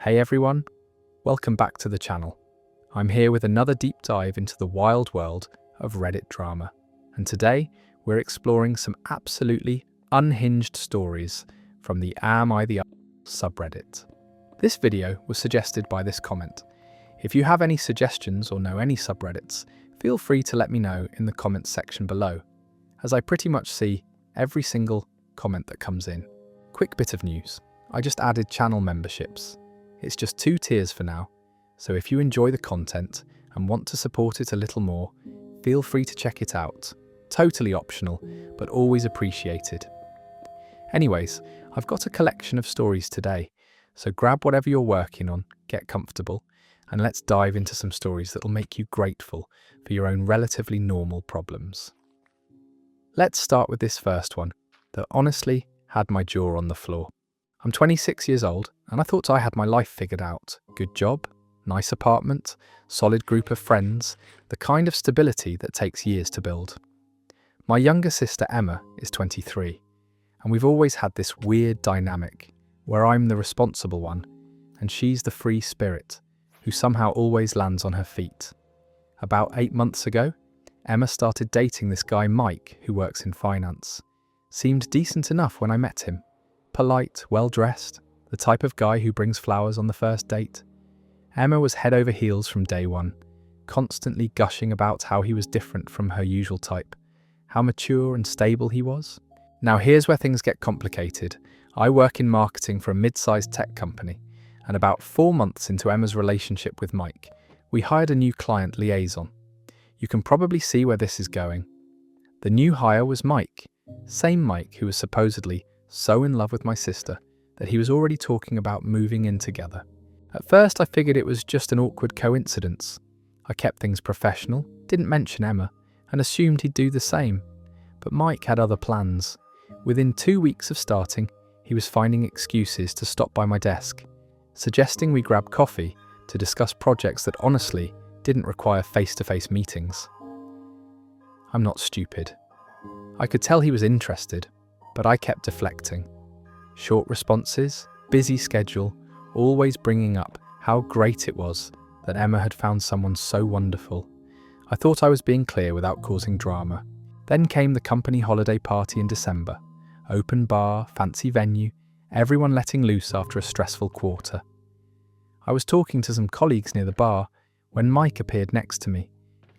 Hey everyone, welcome back to the channel. I'm here with another deep dive into the wild world of Reddit drama, and today we're exploring some absolutely unhinged stories from the Am I the subreddit. This video was suggested by this comment. If you have any suggestions or know any subreddits, feel free to let me know in the comments section below, as I pretty much see every single comment that comes in. Quick bit of news, I just added channel memberships. It's just 2 tiers for now, so if you enjoy the content and want to support it a little more, feel free to check it out. Totally optional, but always appreciated. Anyways, I've got a collection of stories today, so grab whatever you're working on, get comfortable, and let's dive into some stories that will make you grateful for your own relatively normal problems. Let's start with this first one that honestly had my jaw on the floor. I'm 26 years old and I thought I had my life figured out. Good job, nice apartment, solid group of friends, the kind of stability that takes years to build. My younger sister Emma is 23 and we've always had this weird dynamic where I'm the responsible one and she's the free spirit who somehow always lands on her feet. About 8 months ago, Emma started dating this guy Mike who works in finance. Seemed decent enough when I met him. Polite, well-dressed, the type of guy who brings flowers on the first date. Emma was head over heels from day one, constantly gushing about how he was different from her usual type, how mature and stable he was. Now here's where things get complicated. I work in marketing for a mid-sized tech company, and about 4 months into Emma's relationship with Mike, we hired a new client liaison. You can probably see where this is going. The new hire was Mike, same Mike who was supposedly so in love with my sister that he was already talking about moving in together. At first I figured it was just an awkward coincidence. I kept things professional, didn't mention Emma, and assumed he'd do the same. But Mike had other plans. Within 2 weeks of starting, he was finding excuses to stop by my desk, suggesting we grab coffee to discuss projects that honestly didn't require face-to-face meetings. I'm not stupid. I could tell he was interested, but I kept deflecting. Short responses, busy schedule, always bringing up how great it was that Emma had found someone so wonderful. I thought I was being clear without causing drama. Then came the company holiday party in December. Open bar, fancy venue, everyone letting loose after a stressful quarter. I was talking to some colleagues near the bar when Mike appeared next to me,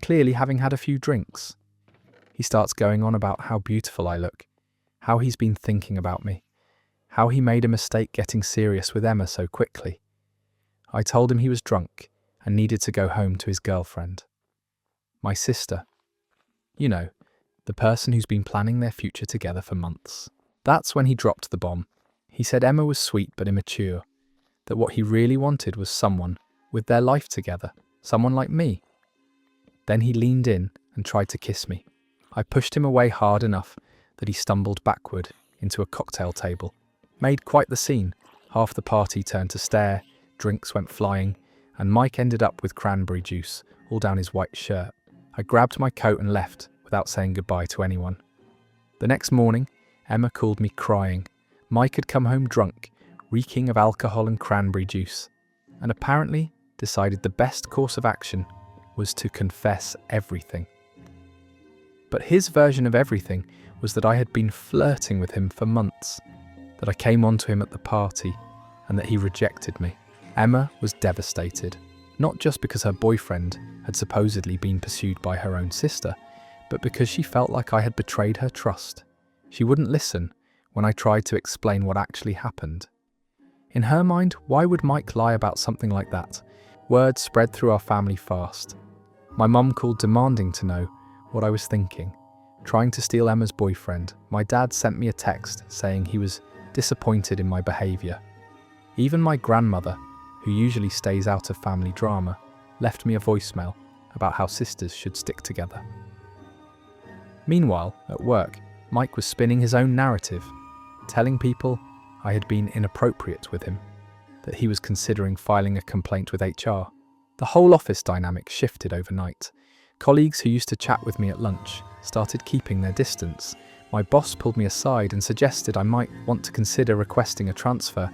clearly having had a few drinks. He starts going on about how beautiful I look, how he's been thinking about me, how he made a mistake getting serious with Emma so quickly. I told him he was drunk and needed to go home to his girlfriend. My sister. You know, the person who's been planning their future together for months. That's when he dropped the bomb. He said Emma was sweet but immature, that what he really wanted was someone with their life together, someone like me. Then he leaned in and tried to kiss me. I pushed him away hard enough that he stumbled backward into a cocktail table. Made quite the scene. Half the party turned to stare, drinks went flying, and Mike ended up with cranberry juice all down his white shirt. I grabbed my coat and left without saying goodbye to anyone. The next morning, Emma called me crying. Mike had come home drunk, reeking of alcohol and cranberry juice, and apparently decided the best course of action was to confess everything. But his version of everything was that I had been flirting with him for months, that I came onto him at the party, and that he rejected me. Emma was devastated, not just because her boyfriend had supposedly been pursued by her own sister, but because she felt like I had betrayed her trust. She wouldn't listen when I tried to explain what actually happened. In her mind, why would Mike lie about something like that? Word spread through our family fast. My mum called demanding to know what I was thinking. Trying to steal Emma's boyfriend, my dad sent me a text saying he was disappointed in my behaviour. Even my grandmother, who usually stays out of family drama, left me a voicemail about how sisters should stick together. Meanwhile, at work, Mike was spinning his own narrative, telling people I had been inappropriate with him, that he was considering filing a complaint with HR. The whole office dynamic shifted overnight. Colleagues who used to chat with me at lunch started keeping their distance. My boss pulled me aside and suggested I might want to consider requesting a transfer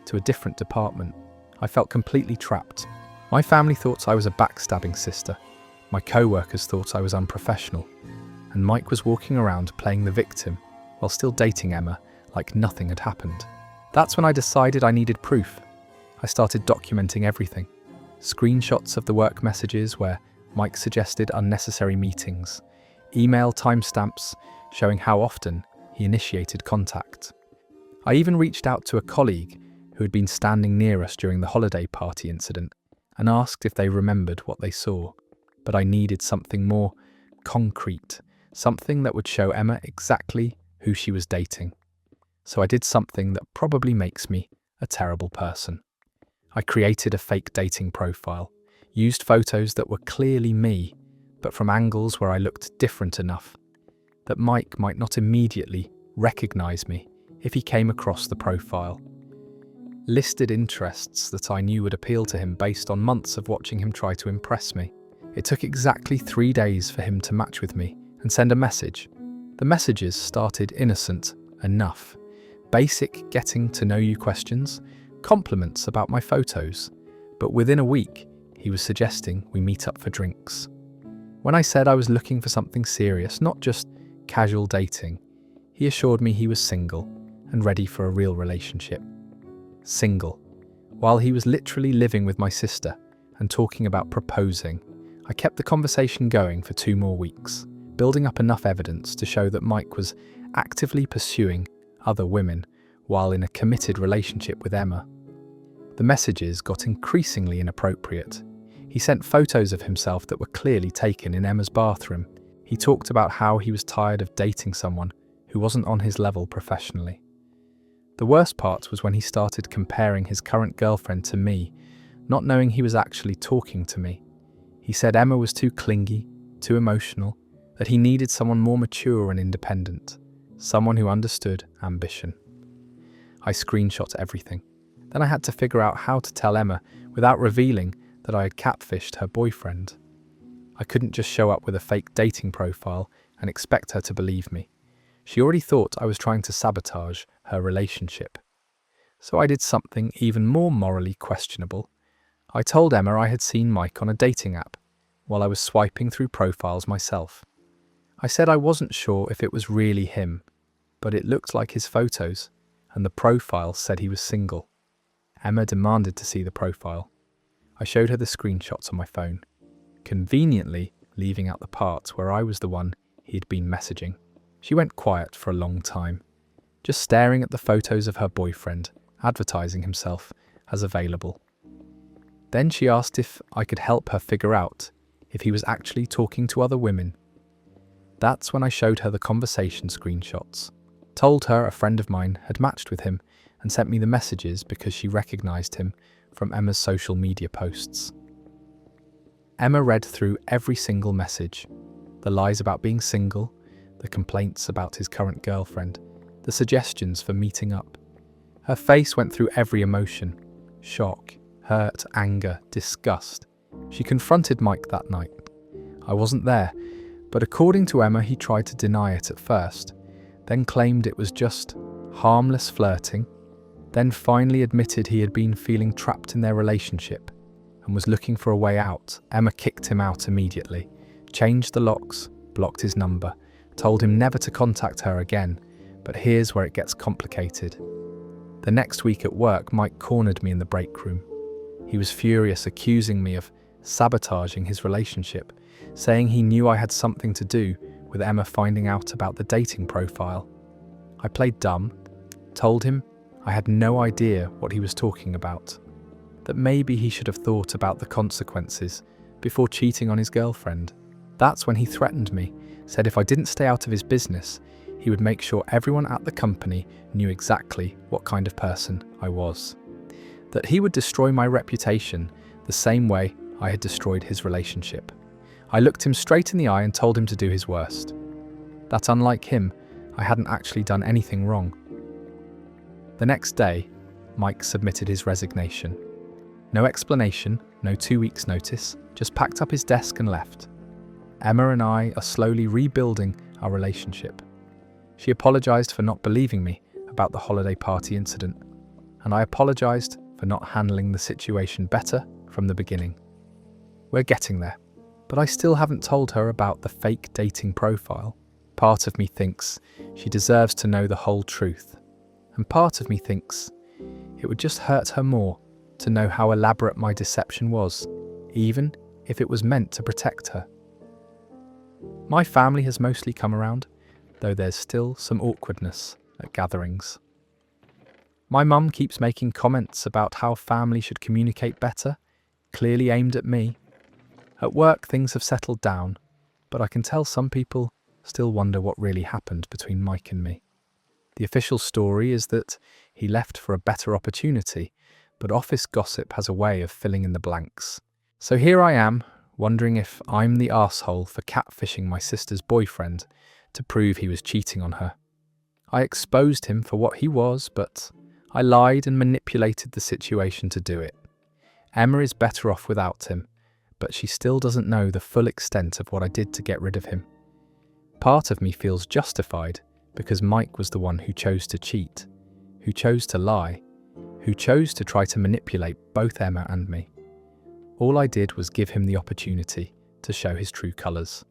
to a different department. I felt completely trapped. My family thought I was a backstabbing sister. My co-workers thought I was unprofessional. And Mike was walking around playing the victim while still dating Emma like nothing had happened. That's when I decided I needed proof. I started documenting everything. Screenshots of the work messages where Mike suggested unnecessary meetings, email timestamps showing how often he initiated contact. I even reached out to a colleague who had been standing near us during the holiday party incident and asked if they remembered what they saw. But I needed something more concrete, something that would show Emma exactly who she was dating. So I did something that probably makes me a terrible person. I created a fake dating profile, used photos that were clearly me, but from angles where I looked different enough that Mike might not immediately recognize me if he came across the profile. Listed interests that I knew would appeal to him based on months of watching him try to impress me. It took exactly 3 days for him to match with me and send a message. The messages started innocent enough. Basic getting to know you questions, compliments about my photos. But within a week, he was suggesting we meet up for drinks. When I said I was looking for something serious, not just casual dating, he assured me he was single and ready for a real relationship. Single. While he was literally living with my sister and talking about proposing, I kept the conversation going for 2 more weeks, building up enough evidence to show that Mike was actively pursuing other women while in a committed relationship with Emma. The messages got increasingly inappropriate. He sent photos of himself that were clearly taken in Emma's bathroom. He talked about how he was tired of dating someone who wasn't on his level professionally. The worst part was when he started comparing his current girlfriend to me, not knowing he was actually talking to me. He said Emma was too clingy, too emotional, that he needed someone more mature and independent, someone who understood ambition. I screenshot everything. Then I had to figure out how to tell Emma without revealing that I had catfished her boyfriend. I couldn't just show up with a fake dating profile and expect her to believe me. She already thought I was trying to sabotage her relationship. So I did something even more morally questionable. I told Emma I had seen Mike on a dating app while I was swiping through profiles myself. I said I wasn't sure if it was really him, but it looked like his photos, and the profile said he was single. Emma demanded to see the profile. I showed her the screenshots on my phone, conveniently leaving out the parts where I was the one he had been messaging. She went quiet for a long time, just staring at the photos of her boyfriend, advertising himself as available. Then she asked if I could help her figure out if he was actually talking to other women. That's when I showed her the conversation screenshots, told her a friend of mine had matched with him and sent me the messages because she recognized him from Emma's social media posts. Emma read through every single message, the lies about being single, the complaints about his current girlfriend, the suggestions for meeting up. Her face went through every emotion: shock, hurt, anger, disgust. She confronted Mike that night. I wasn't there, but according to Emma, he tried to deny it at first, then claimed it was just harmless flirting, then finally admitted he had been feeling trapped in their relationship and was looking for a way out. Emma kicked him out immediately, changed the locks, blocked his number, told him never to contact her again, but here's where it gets complicated. The next week at work, Mike cornered me in the break room. He was furious, accusing me of sabotaging his relationship, saying he knew I had something to do with Emma finding out about the dating profile. I played dumb, told him I had no idea what he was talking about, that maybe he should have thought about the consequences before cheating on his girlfriend. That's when he threatened me, said if I didn't stay out of his business, he would make sure everyone at the company knew exactly what kind of person I was. That he would destroy my reputation the same way I had destroyed his relationship. I looked him straight in the eye and told him to do his worst. That unlike him, I hadn't actually done anything wrong. The next day, Mike submitted his resignation. No explanation, no 2 weeks' notice, just packed up his desk and left. Emma and I are slowly rebuilding our relationship. She apologized for not believing me about the holiday party incident, and I apologized for not handling the situation better from the beginning. We're getting there, but I still haven't told her about the fake dating profile. Part of me thinks she deserves to know the whole truth, and part of me thinks it would just hurt her more to know how elaborate my deception was, even if it was meant to protect her. My family has mostly come around, though there's still some awkwardness at gatherings. My mum keeps making comments about how family should communicate better, clearly aimed at me. At work, things have settled down, but I can tell some people still wonder what really happened between Mike and me. The official story is that he left for a better opportunity, but office gossip has a way of filling in the blanks. So here I am, wondering if I'm the arsehole for catfishing my sister's boyfriend to prove he was cheating on her. I exposed him for what he was, but I lied and manipulated the situation to do it. Emma is better off without him, but she still doesn't know the full extent of what I did to get rid of him. Part of me feels justified because Mike was the one who chose to cheat, who chose to lie, who chose to try to manipulate both Emma and me. All I did was give him the opportunity to show his true colours.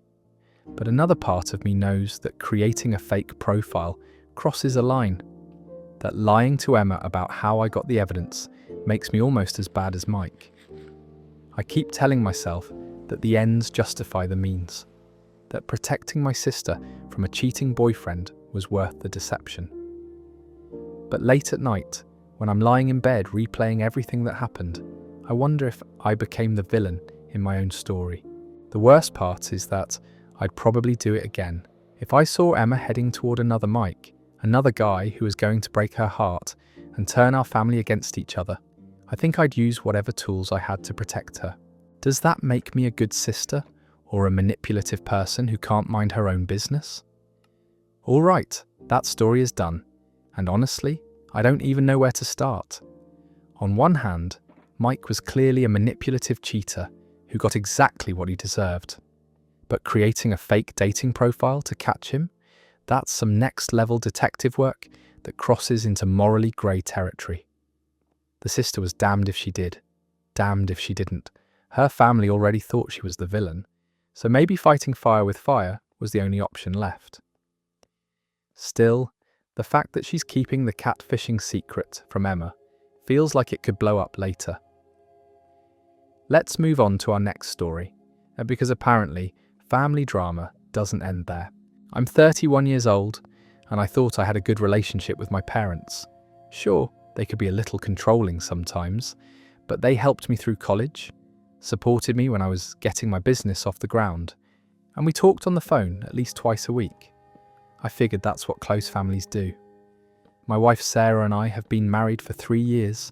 But another part of me knows that creating a fake profile crosses a line, that lying to Emma about how I got the evidence makes me almost as bad as Mike. I keep telling myself that the ends justify the means, that protecting my sister from a cheating boyfriend was worth the deception. But late at night, when I'm lying in bed replaying everything that happened, I wonder if I became the villain in my own story. The worst part is that I'd probably do it again. If I saw Emma heading toward another Mike, another guy who was going to break her heart and turn our family against each other, I think I'd use whatever tools I had to protect her. Does that make me a good sister or a manipulative person who can't mind her own business? All right, that story is done, and honestly, I don't even know where to start. On one hand, Mike was clearly a manipulative cheater who got exactly what he deserved. But creating a fake dating profile to catch him, that's some next-level detective work that crosses into morally grey territory. The sister was damned if she did, damned if she didn't. Her family already thought she was the villain, so maybe fighting fire with fire was the only option left. Still, the fact that she's keeping the catfishing secret from Emma feels like it could blow up later. Let's move on to our next story, because apparently family drama doesn't end there. I'm 31 years old, and I thought I had a good relationship with my parents. Sure, they could be a little controlling sometimes, but they helped me through college, supported me when I was getting my business off the ground, and we talked on the phone at least twice a week. I figured that's what close families do. My wife Sarah and I have been married for 3 years,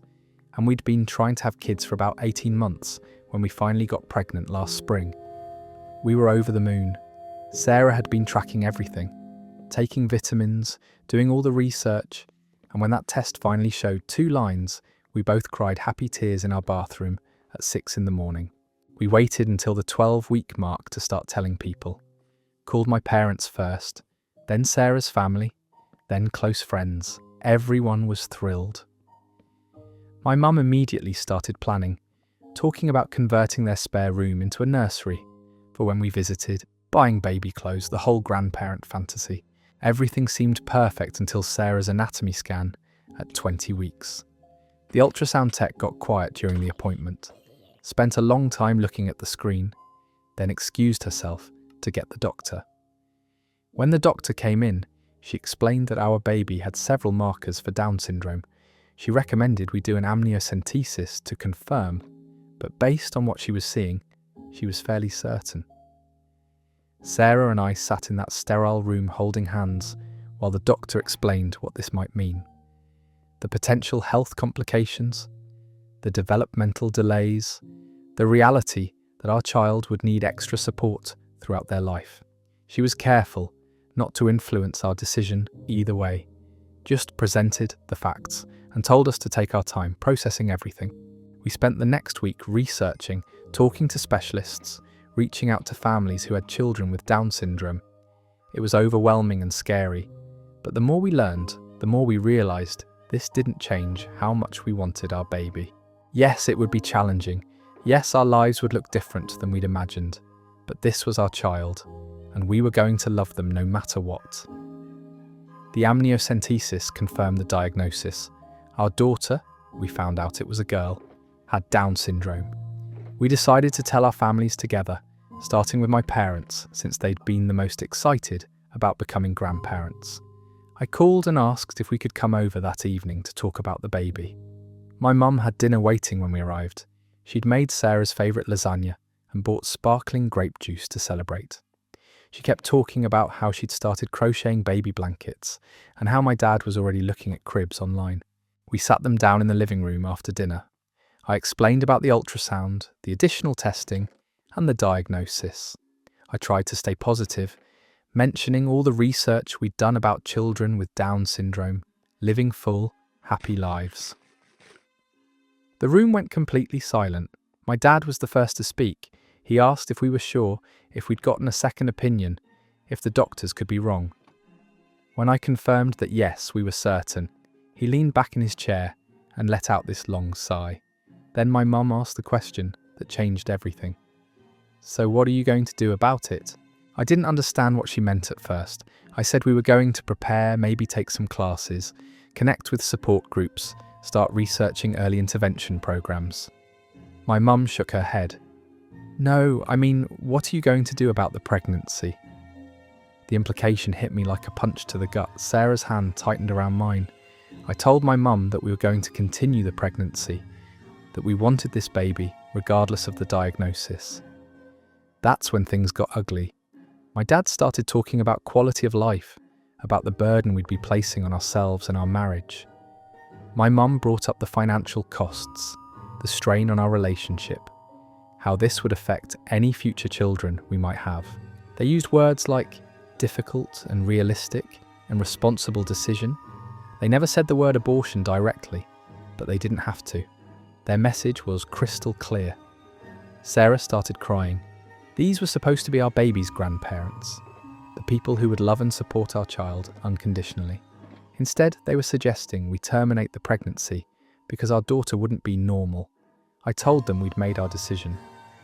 and we'd been trying to have kids for about 18 months when we finally got pregnant last spring. We were over the moon. Sarah had been tracking everything, taking vitamins, doing all the research, and when that test finally showed 2 lines, we both cried happy tears in our bathroom at 6 in the morning. We waited until the 12-week mark to start telling people. Called my parents first, then Sarah's family, then close friends. Everyone was thrilled. My mum immediately started planning, talking about converting their spare room into a nursery for when we visited, buying baby clothes, the whole grandparent fantasy. Everything seemed perfect until Sarah's anatomy scan at 20 weeks. The ultrasound tech got quiet during the appointment, spent a long time looking at the screen, then excused herself to get the doctor. When the doctor came in, she explained that our baby had several markers for Down syndrome. She recommended we do an amniocentesis to confirm, but based on what she was seeing, she was fairly certain. Sarah and I sat in that sterile room holding hands while the doctor explained what this might mean. The potential health complications, the developmental delays, the reality that our child would need extra support throughout their life. She was careful not to influence our decision either way, just presented the facts and told us to take our time processing everything. We spent the next week researching, talking to specialists, reaching out to families who had children with Down syndrome. It was overwhelming and scary, but the more we learned, the more we realised this didn't change how much we wanted our baby. Yes, it would be challenging. Yes, our lives would look different than we'd imagined. But this was our child, and we were going to love them no matter what. The amniocentesis confirmed the diagnosis. Our daughter, we found out it was a girl, had Down syndrome. We decided to tell our families together, starting with my parents, since they'd been the most excited about becoming grandparents. I called and asked if we could come over that evening to talk about the baby. My mum had dinner waiting when we arrived. She'd made Sarah's favourite lasagna and bought sparkling grape juice to celebrate. She kept talking about how she'd started crocheting baby blankets and how my dad was already looking at cribs online. We sat them down in the living room after dinner. I explained about the ultrasound, the additional testing, and the diagnosis. I tried to stay positive, mentioning all the research we'd done about children with Down syndrome, living full, happy lives. The room went completely silent. My dad was the first to speak. He asked if we were sure, if we'd gotten a second opinion, if the doctors could be wrong. When I confirmed that yes, we were certain, he leaned back in his chair and let out this long sigh. Then my mum asked the question that changed everything. So what are you going to do about it? I didn't understand what she meant at first. I said we were going to prepare, maybe take some classes, connect with support groups, start researching early intervention programs. My mum shook her head. No, I mean, what are you going to do about the pregnancy? The implication hit me like a punch to the gut. Sarah's hand tightened around mine. I told my mum that we were going to continue the pregnancy, that we wanted this baby regardless of the diagnosis. That's when things got ugly. My dad started talking about quality of life, about the burden we'd be placing on ourselves and our marriage. My mum brought up the financial costs, the strain on our relationship, how this would affect any future children we might have. They used words like difficult and realistic and responsible decision. They never said the word abortion directly, but they didn't have to. Their message was crystal clear. Sarah started crying. These were supposed to be our baby's grandparents, the people who would love and support our child unconditionally. Instead, they were suggesting we terminate the pregnancy because our daughter wouldn't be normal. I told them we'd made our decision,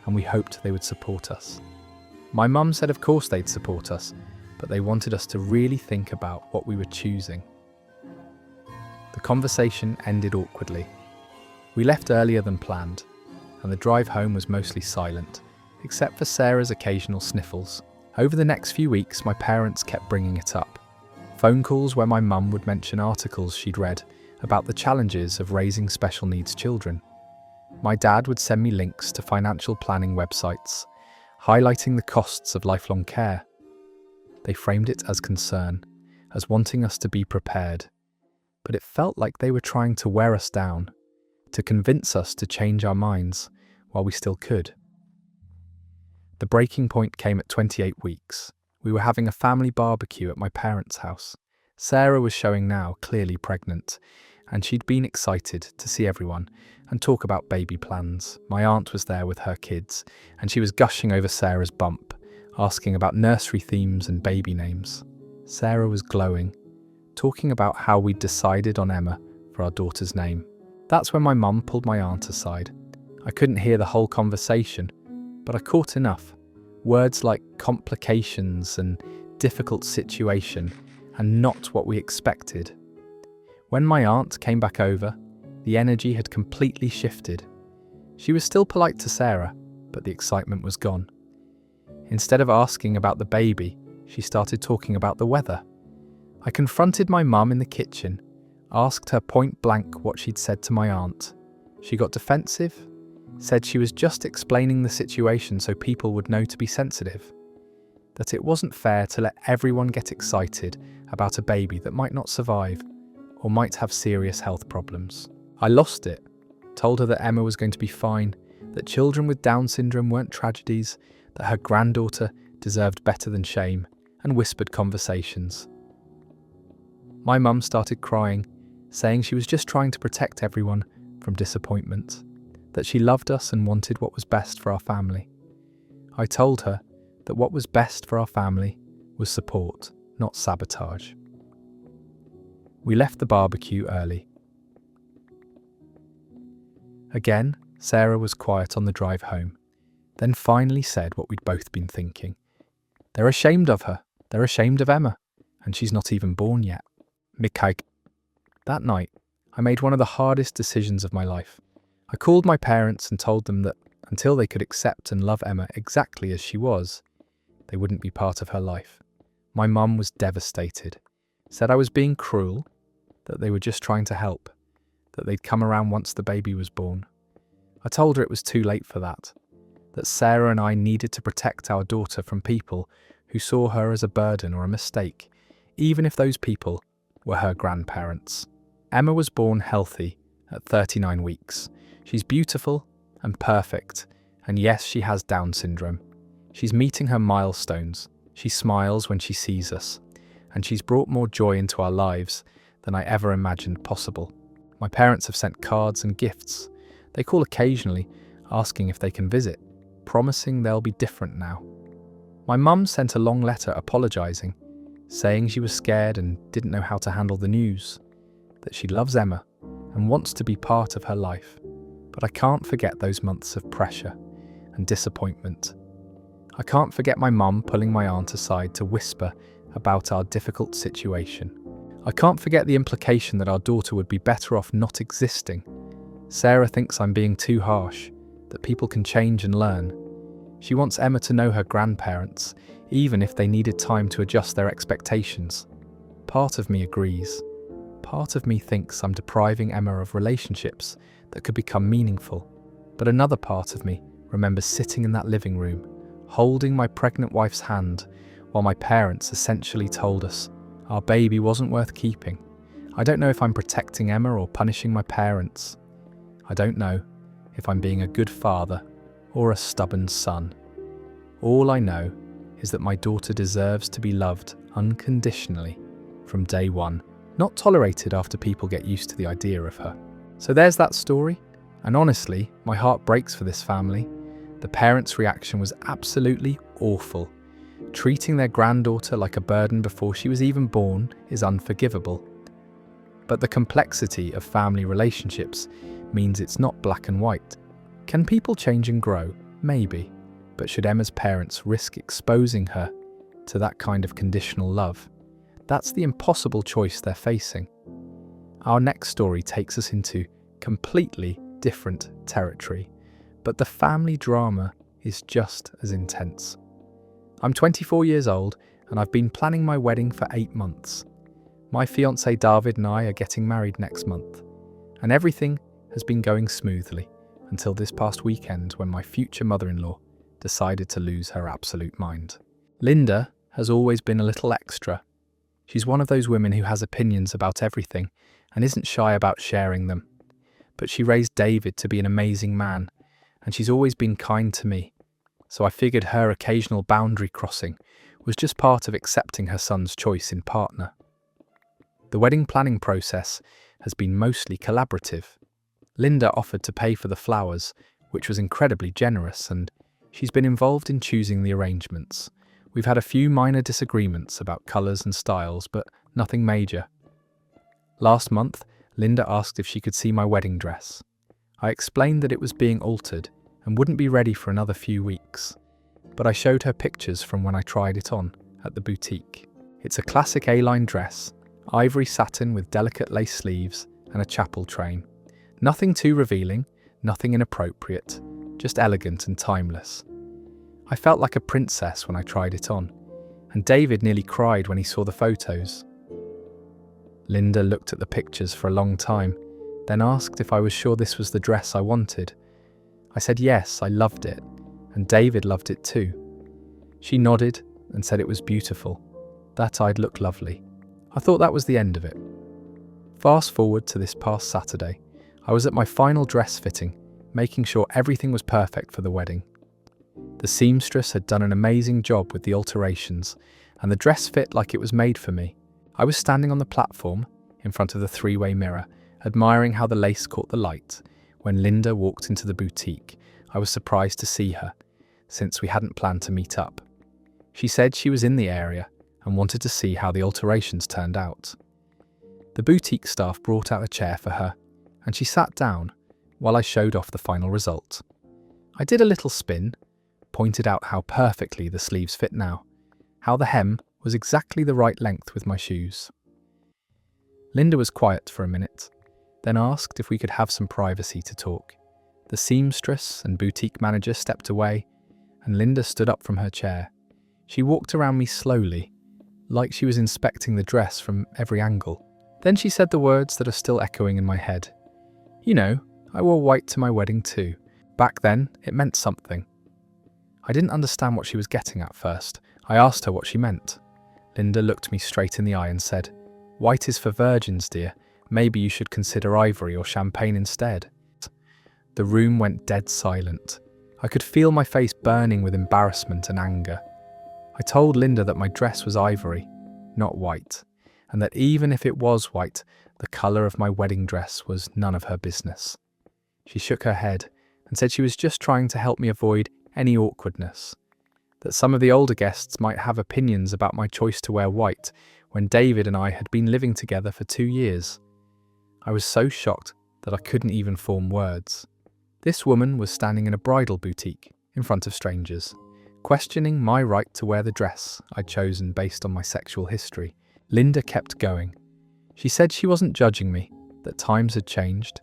and we hoped they would support us. My mum said of course they'd support us, but they wanted us to really think about what we were choosing. The conversation ended awkwardly. We left earlier than planned, and the drive home was mostly silent, except for Sarah's occasional sniffles. Over the next few weeks, my parents kept bringing it up. Phone calls where my mum would mention articles she'd read about the challenges of raising special needs children. My dad would send me links to financial planning websites, highlighting the costs of lifelong care. They framed it as concern, as wanting us to be prepared. But it felt like they were trying to wear us down, to convince us to change our minds while we still could. The breaking point came at 28 weeks. We were having a family barbecue at my parents' house. Sarah was showing now clearly pregnant, and she'd been excited to see everyone and talk about baby plans. My aunt was there with her kids, and she was gushing over Sarah's bump, asking about nursery themes and baby names. Sarah was glowing, talking about how we'd decided on Emma for our daughter's name. That's when my mum pulled my aunt aside. I couldn't hear the whole conversation, but I caught enough. Words like complications and difficult situation, and not what we expected. When my aunt came back over, the energy had completely shifted. She was still polite to Sarah, but the excitement was gone. Instead of asking about the baby, she started talking about the weather. I confronted my mum in the kitchen, asked her point blank what she'd said to my aunt. She got defensive, said she was just explaining the situation so people would know to be sensitive, that it wasn't fair to let everyone get excited about a baby that might not survive or might have serious health problems. I lost it, told her that Emma was going to be fine, that children with Down syndrome weren't tragedies, that her granddaughter deserved better than shame, and whispered conversations. My mum started crying, saying she was just trying to protect everyone from disappointment, that she loved us and wanted what was best for our family. I told her that what was best for our family was support, not sabotage. We left the barbecue early. Again, Sarah was quiet on the drive home, then finally said what we'd both been thinking. They're ashamed of her. They're ashamed of Emma. And she's not even born yet. Mikaik. That night, I made one of the hardest decisions of my life. I called my parents and told them that until they could accept and love Emma exactly as she was, they wouldn't be part of her life. My mum was devastated. Said I was being cruel, that they were just trying to help, that they'd come around once the baby was born. I told her it was too late for that Sarah and I needed to protect our daughter from people who saw her as a burden or a mistake, even if those people were her grandparents. Emma was born healthy at 39 weeks. She's beautiful and perfect, and yes, she has Down syndrome. She's meeting her milestones. She smiles when she sees us, and she's brought more joy into our lives than I ever imagined possible. My parents have sent cards and gifts. They call occasionally, asking if they can visit, promising they'll be different now. My mum sent a long letter apologising, saying she was scared and didn't know how to handle the news, that she loves Emma and wants to be part of her life. But I can't forget those months of pressure and disappointment. I can't forget my mum pulling my aunt aside to whisper about our difficult situation. I can't forget the implication that our daughter would be better off not existing. Sarah thinks I'm being too harsh, that people can change and learn. She wants Emma to know her grandparents, even if they needed time to adjust their expectations. Part of me agrees. Part of me thinks I'm depriving Emma of relationships that could become meaningful. But another part of me remembers sitting in that living room, holding my pregnant wife's hand, while my parents essentially told us our baby wasn't worth keeping. I don't know if I'm protecting Emma or punishing my parents. I don't know if I'm being a good father or a stubborn son. All I know is that my daughter deserves to be loved unconditionally from day one, not tolerated after people get used to the idea of her. So there's that story, and honestly, my heart breaks for this family. The parents' reaction was absolutely awful. Treating their granddaughter like a burden before she was even born is unforgivable. But the complexity of family relationships means it's not black and white. Can people change and grow? Maybe. But should Emma's parents risk exposing her to that kind of conditional love? That's the impossible choice they're facing. Our next story takes us into completely different territory, but the family drama is just as intense. I'm 24 years old and I've been planning my wedding for 8 months. My fiancé David and I are getting married next month, and everything has been going smoothly until this past weekend when my future mother-in-law decided to lose her absolute mind. Linda has always been a little extra. She's one of those women who has opinions about everything and isn't shy about sharing them. But she raised David to be an amazing man, and she's always been kind to me. So I figured her occasional boundary crossing was just part of accepting her son's choice in partner. The wedding planning process has been mostly collaborative. Linda offered to pay for the flowers, which was incredibly generous, and she's been involved in choosing the arrangements. We've had a few minor disagreements about colours and styles, but nothing major. Last month, Linda asked if she could see my wedding dress. I explained that it was being altered and wouldn't be ready for another few weeks, but I showed her pictures from when I tried it on at the boutique. It's a classic A-line dress, ivory satin with delicate lace sleeves and a chapel train. Nothing too revealing, nothing inappropriate, just elegant and timeless. I felt like a princess when I tried it on, and David nearly cried when he saw the photos. Linda looked at the pictures for a long time, then asked if I was sure this was the dress I wanted. I said yes, I loved it, and David loved it too. She nodded and said it was beautiful, that I'd look lovely. I thought that was the end of it. Fast forward to this past Saturday, I was at my final dress fitting, making sure everything was perfect for the wedding. The seamstress had done an amazing job with the alterations, and the dress fit like it was made for me. I was standing on the platform, in front of the three-way mirror, admiring how the lace caught the light. When Linda walked into the boutique, I was surprised to see her, since we hadn't planned to meet up. She said she was in the area and wanted to see how the alterations turned out. The boutique staff brought out a chair for her, and she sat down, while I showed off the final result. I did a little spin, pointed out how perfectly the sleeves fit now, how the hem was exactly the right length with my shoes. Linda was quiet for a minute, then asked if we could have some privacy to talk. The seamstress and boutique manager stepped away, and Linda stood up from her chair. She walked around me slowly, like she was inspecting the dress from every angle. Then she said the words that are still echoing in my head. "You know, I wore white to my wedding too. Back then, it meant something." I didn't understand what she was getting at first. I asked her what she meant. Linda looked me straight in the eye and said, "White is for virgins, dear. Maybe you should consider ivory or champagne instead." The room went dead silent. I could feel my face burning with embarrassment and anger. I told Linda that my dress was ivory, not white, and that even if it was white, the colour of my wedding dress was none of her business. She shook her head and said she was just trying to help me avoid any awkwardness, that some of the older guests might have opinions about my choice to wear white when David and I had been living together for 2 years. I was so shocked that I couldn't even form words. This woman was standing in a bridal boutique in front of strangers, questioning my right to wear the dress I'd chosen based on my sexual history. Linda kept going. She said she wasn't judging me, that times had changed,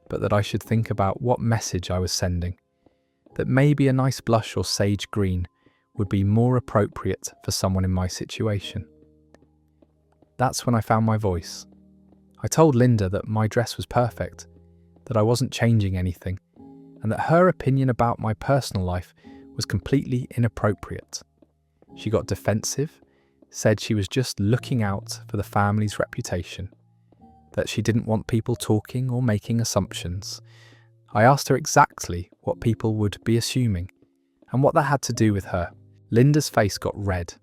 but that I should think about what message I was sending, that maybe a nice blush or sage green would be more appropriate for someone in my situation. That's when I found my voice. I told Linda that my dress was perfect, that I wasn't changing anything, and that her opinion about my personal life was completely inappropriate. She got defensive, said she was just looking out for the family's reputation, that she didn't want people talking or making assumptions. I asked her exactly what people would be assuming, and what that had to do with her. Linda's face got red.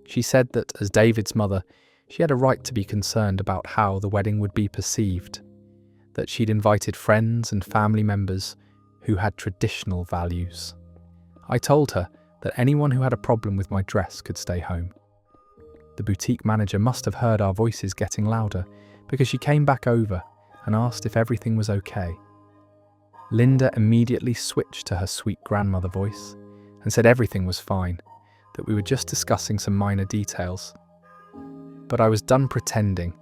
She said that as David's mother, she had a right to be concerned about how the wedding would be perceived, that she'd invited friends and family members who had traditional values. I told her that anyone who had a problem with my dress could stay home. The boutique manager must have heard our voices getting louder because she came back over and asked if everything was okay. Linda immediately switched to her sweet grandmother voice and said everything was fine, that we were just discussing some minor details. But I was done pretending.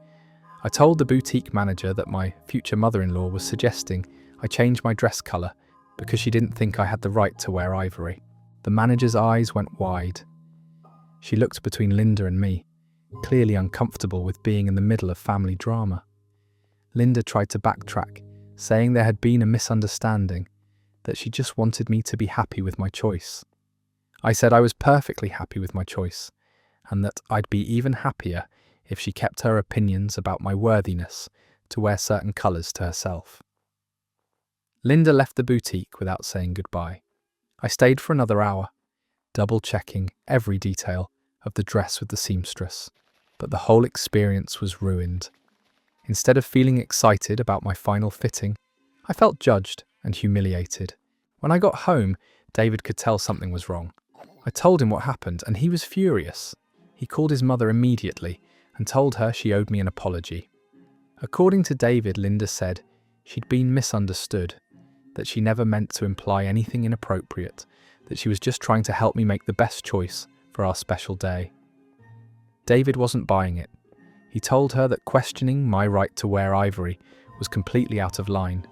I told the boutique manager that my future mother-in-law was suggesting I change my dress colour because she didn't think I had the right to wear ivory. The manager's eyes went wide. She looked between Linda and me, clearly uncomfortable with being in the middle of family drama. Linda tried to backtrack, saying there had been a misunderstanding, that she just wanted me to be happy with my choice. I said I was perfectly happy with my choice, and that I'd be even happier if she kept her opinions about my worthiness to wear certain colours to herself. Linda left the boutique without saying goodbye. I stayed for another hour, double-checking every detail of the dress with the seamstress, but the whole experience was ruined. Instead of feeling excited about my final fitting, I felt judged and humiliated. When I got home, David could tell something was wrong. I told him what happened, and he was furious. He called his mother immediately and told her she owed me an apology. According to David, Linda said she'd been misunderstood, that she never meant to imply anything inappropriate, that she was just trying to help me make the best choice for our special day. David wasn't buying it. He told her that questioning my right to wear ivory was completely out of line,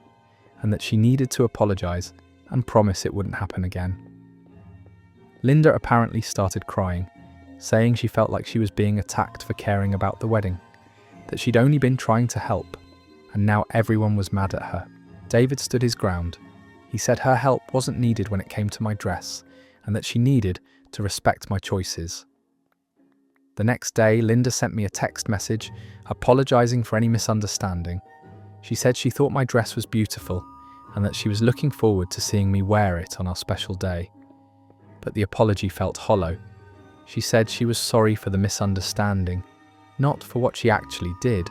and that she needed to apologise and promise it wouldn't happen again. Linda apparently started crying, saying she felt like she was being attacked for caring about the wedding, that she'd only been trying to help, and now everyone was mad at her. David stood his ground. He said her help wasn't needed when it came to my dress, and that she needed to respect my choices. The next day, Linda sent me a text message apologising for any misunderstanding. She said she thought my dress was beautiful and that she was looking forward to seeing me wear it on our special day. But the apology felt hollow. She said she was sorry for the misunderstanding, not for what she actually did.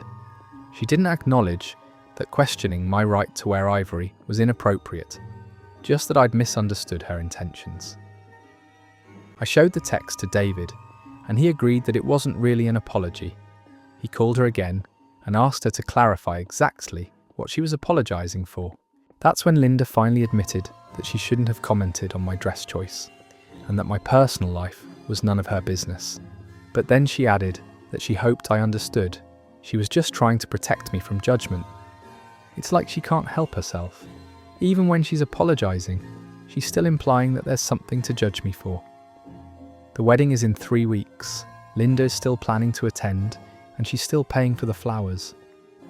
She didn't acknowledge that questioning my right to wear ivory was inappropriate, just that I'd misunderstood her intentions. I showed the text to David, and he agreed that it wasn't really an apology. He called her again and asked her to clarify exactly what she was apologising for. That's when Linda finally admitted that she shouldn't have commented on my dress choice, and that my personal life was none of her business. But then she added that she hoped I understood. She was just trying to protect me from judgment. It's like she can't help herself. Even when she's apologising, she's still implying that there's something to judge me for. The wedding is in 3 weeks. Linda is still planning to attend, and she's still paying for the flowers.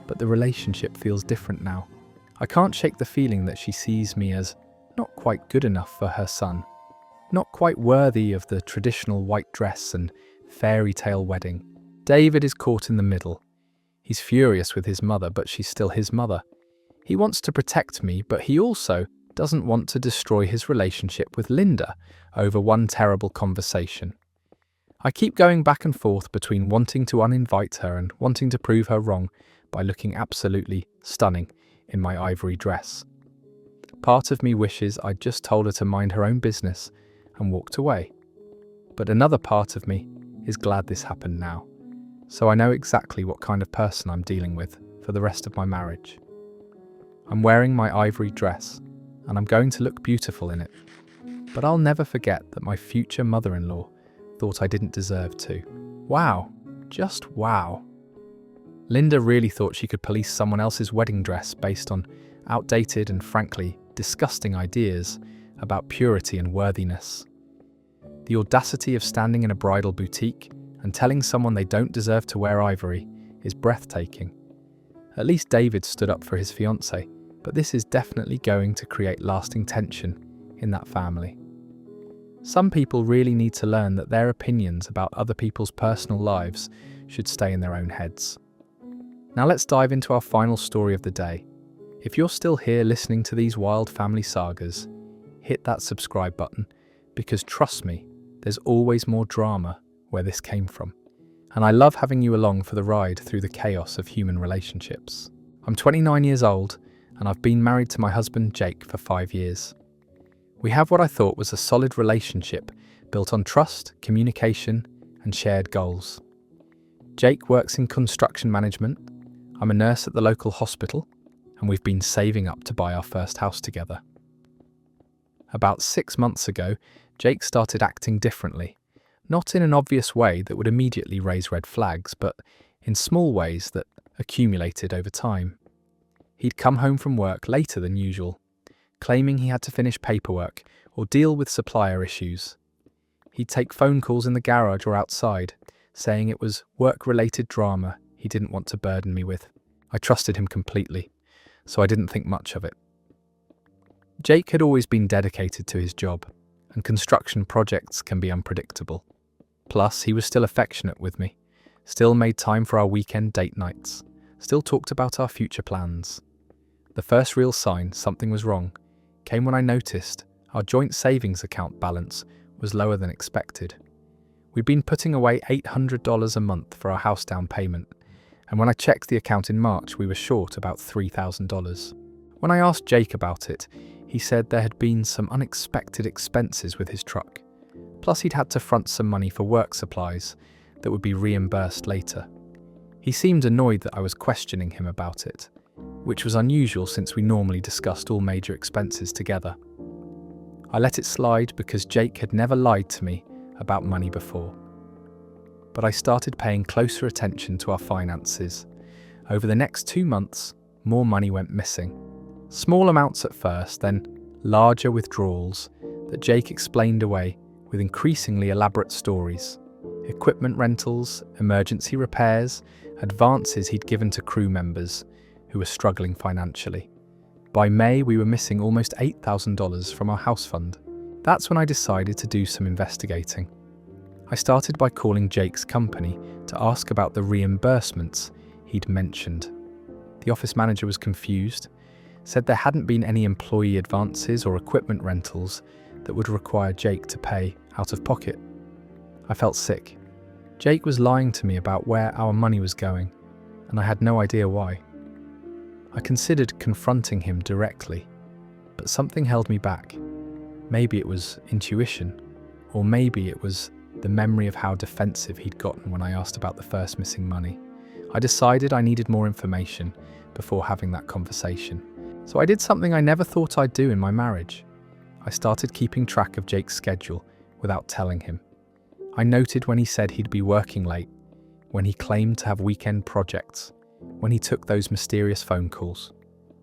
But the relationship feels different now. I can't shake the feeling that she sees me as not quite good enough for her son, not quite worthy of the traditional white dress and fairy tale wedding. David is caught in the middle. He's furious with his mother, but she's still his mother. He wants to protect me, but he also doesn't want to destroy his relationship with Linda over one terrible conversation. I keep going back and forth between wanting to uninvite her and wanting to prove her wrong by looking absolutely stunning in my ivory dress. Part of me wishes I'd just told her to mind her own business and walked away. But another part of me is glad this happened now, so I know exactly what kind of person I'm dealing with for the rest of my marriage. I'm wearing my ivory dress, and I'm going to look beautiful in it. But I'll never forget that my future mother-in-law thought I didn't deserve to. Wow, just wow. Linda really thought she could police someone else's wedding dress based on outdated and frankly disgusting ideas about purity and worthiness. The audacity of standing in a bridal boutique and telling someone they don't deserve to wear ivory is breathtaking. At least David stood up for his fiancée, but this is definitely going to create lasting tension in that family. Some people really need to learn that their opinions about other people's personal lives should stay in their own heads. Now let's dive into our final story of the day. If you're still here listening to these wild family sagas, hit that subscribe button, because trust me, there's always more drama where this came from. And I love having you along for the ride through the chaos of human relationships. I'm 29 years old, and I've been married to my husband Jake for 5 years. We have what I thought was a solid relationship built on trust, communication, and shared goals. Jake works in construction management. I'm a nurse at the local hospital, and we've been saving up to buy our first house together. About 6 months ago, Jake started acting differently, not in an obvious way that would immediately raise red flags, but in small ways that accumulated over time. He'd come home from work later than usual, claiming he had to finish paperwork or deal with supplier issues. He'd take phone calls in the garage or outside, saying it was work-related drama he didn't want to burden me with. I trusted him completely, so I didn't think much of it. Jake had always been dedicated to his job, and construction projects can be unpredictable. Plus, he was still affectionate with me, still made time for our weekend date nights, still talked about our future plans. The first real sign something was wrong came when I noticed our joint savings account balance was lower than expected. We'd been putting away $800 a month for our house down payment, and when I checked the account in March, we were short about $3,000. When I asked Jake about it, he said there had been some unexpected expenses with his truck. Plus he'd had to front some money for work supplies that would be reimbursed later. He seemed annoyed that I was questioning him about it, which was unusual since we normally discussed all major expenses together. I let it slide because Jake had never lied to me about money before. But I started paying closer attention to our finances. Over the next 2 months, more money went missing. Small amounts at first, then larger withdrawals that Jake explained away with increasingly elaborate stories. Equipment rentals, emergency repairs, advances he'd given to crew members who were struggling financially. By May, we were missing almost $8,000 from our house fund. That's when I decided to do some investigating. I started by calling Jake's company to ask about the reimbursements he'd mentioned. The office manager was confused, said there hadn't been any employee advances or equipment rentals that would require Jake to pay out of pocket. I felt sick. Jake was lying to me about where our money was going, and I had no idea why. I considered confronting him directly, but something held me back. Maybe it was intuition, or maybe it was the memory of how defensive he'd gotten when I asked about the first missing money. I decided I needed more information before having that conversation. So I did something I never thought I'd do in my marriage. I started keeping track of Jake's schedule without telling him. I noted when he said he'd be working late, when he claimed to have weekend projects, when he took those mysterious phone calls.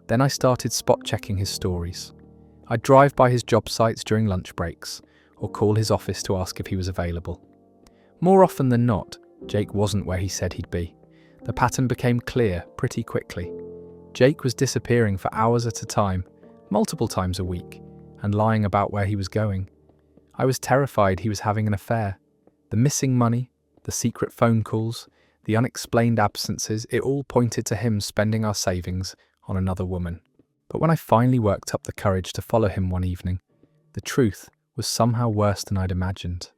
Then I started spot-checking his stories. I'd drive by his job sites during lunch breaks, or call his office to ask if he was available. More often than not, Jake wasn't where he said he'd be. The pattern became clear pretty quickly. Jake was disappearing for hours at a time, multiple times a week, and lying about where he was going. I was terrified he was having an affair. The missing money, the secret phone calls, the unexplained absences, it all pointed to him spending our savings on another woman. But when I finally worked up the courage to follow him one evening, the truth was somehow worse than I'd imagined.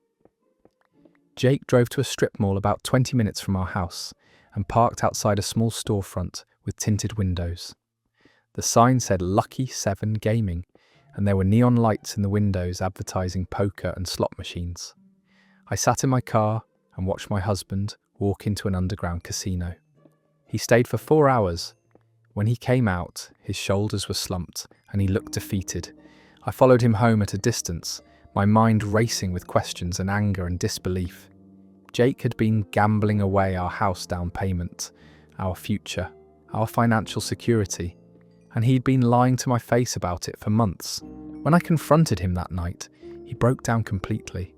Jake drove to a strip mall about 20 minutes from our house and parked outside a small storefront with tinted windows. The sign said Lucky 7 Gaming, and there were neon lights in the windows advertising poker and slot machines. I sat in my car and watched my husband walk into an underground casino. He stayed for 4 hours. When he came out, his shoulders were slumped and he looked defeated. I followed him home at a distance, my mind racing with questions and anger and disbelief. Jake had been gambling away our house down payment, our future, our financial security, and he'd been lying to my face about it for months. When I confronted him that night, he broke down completely.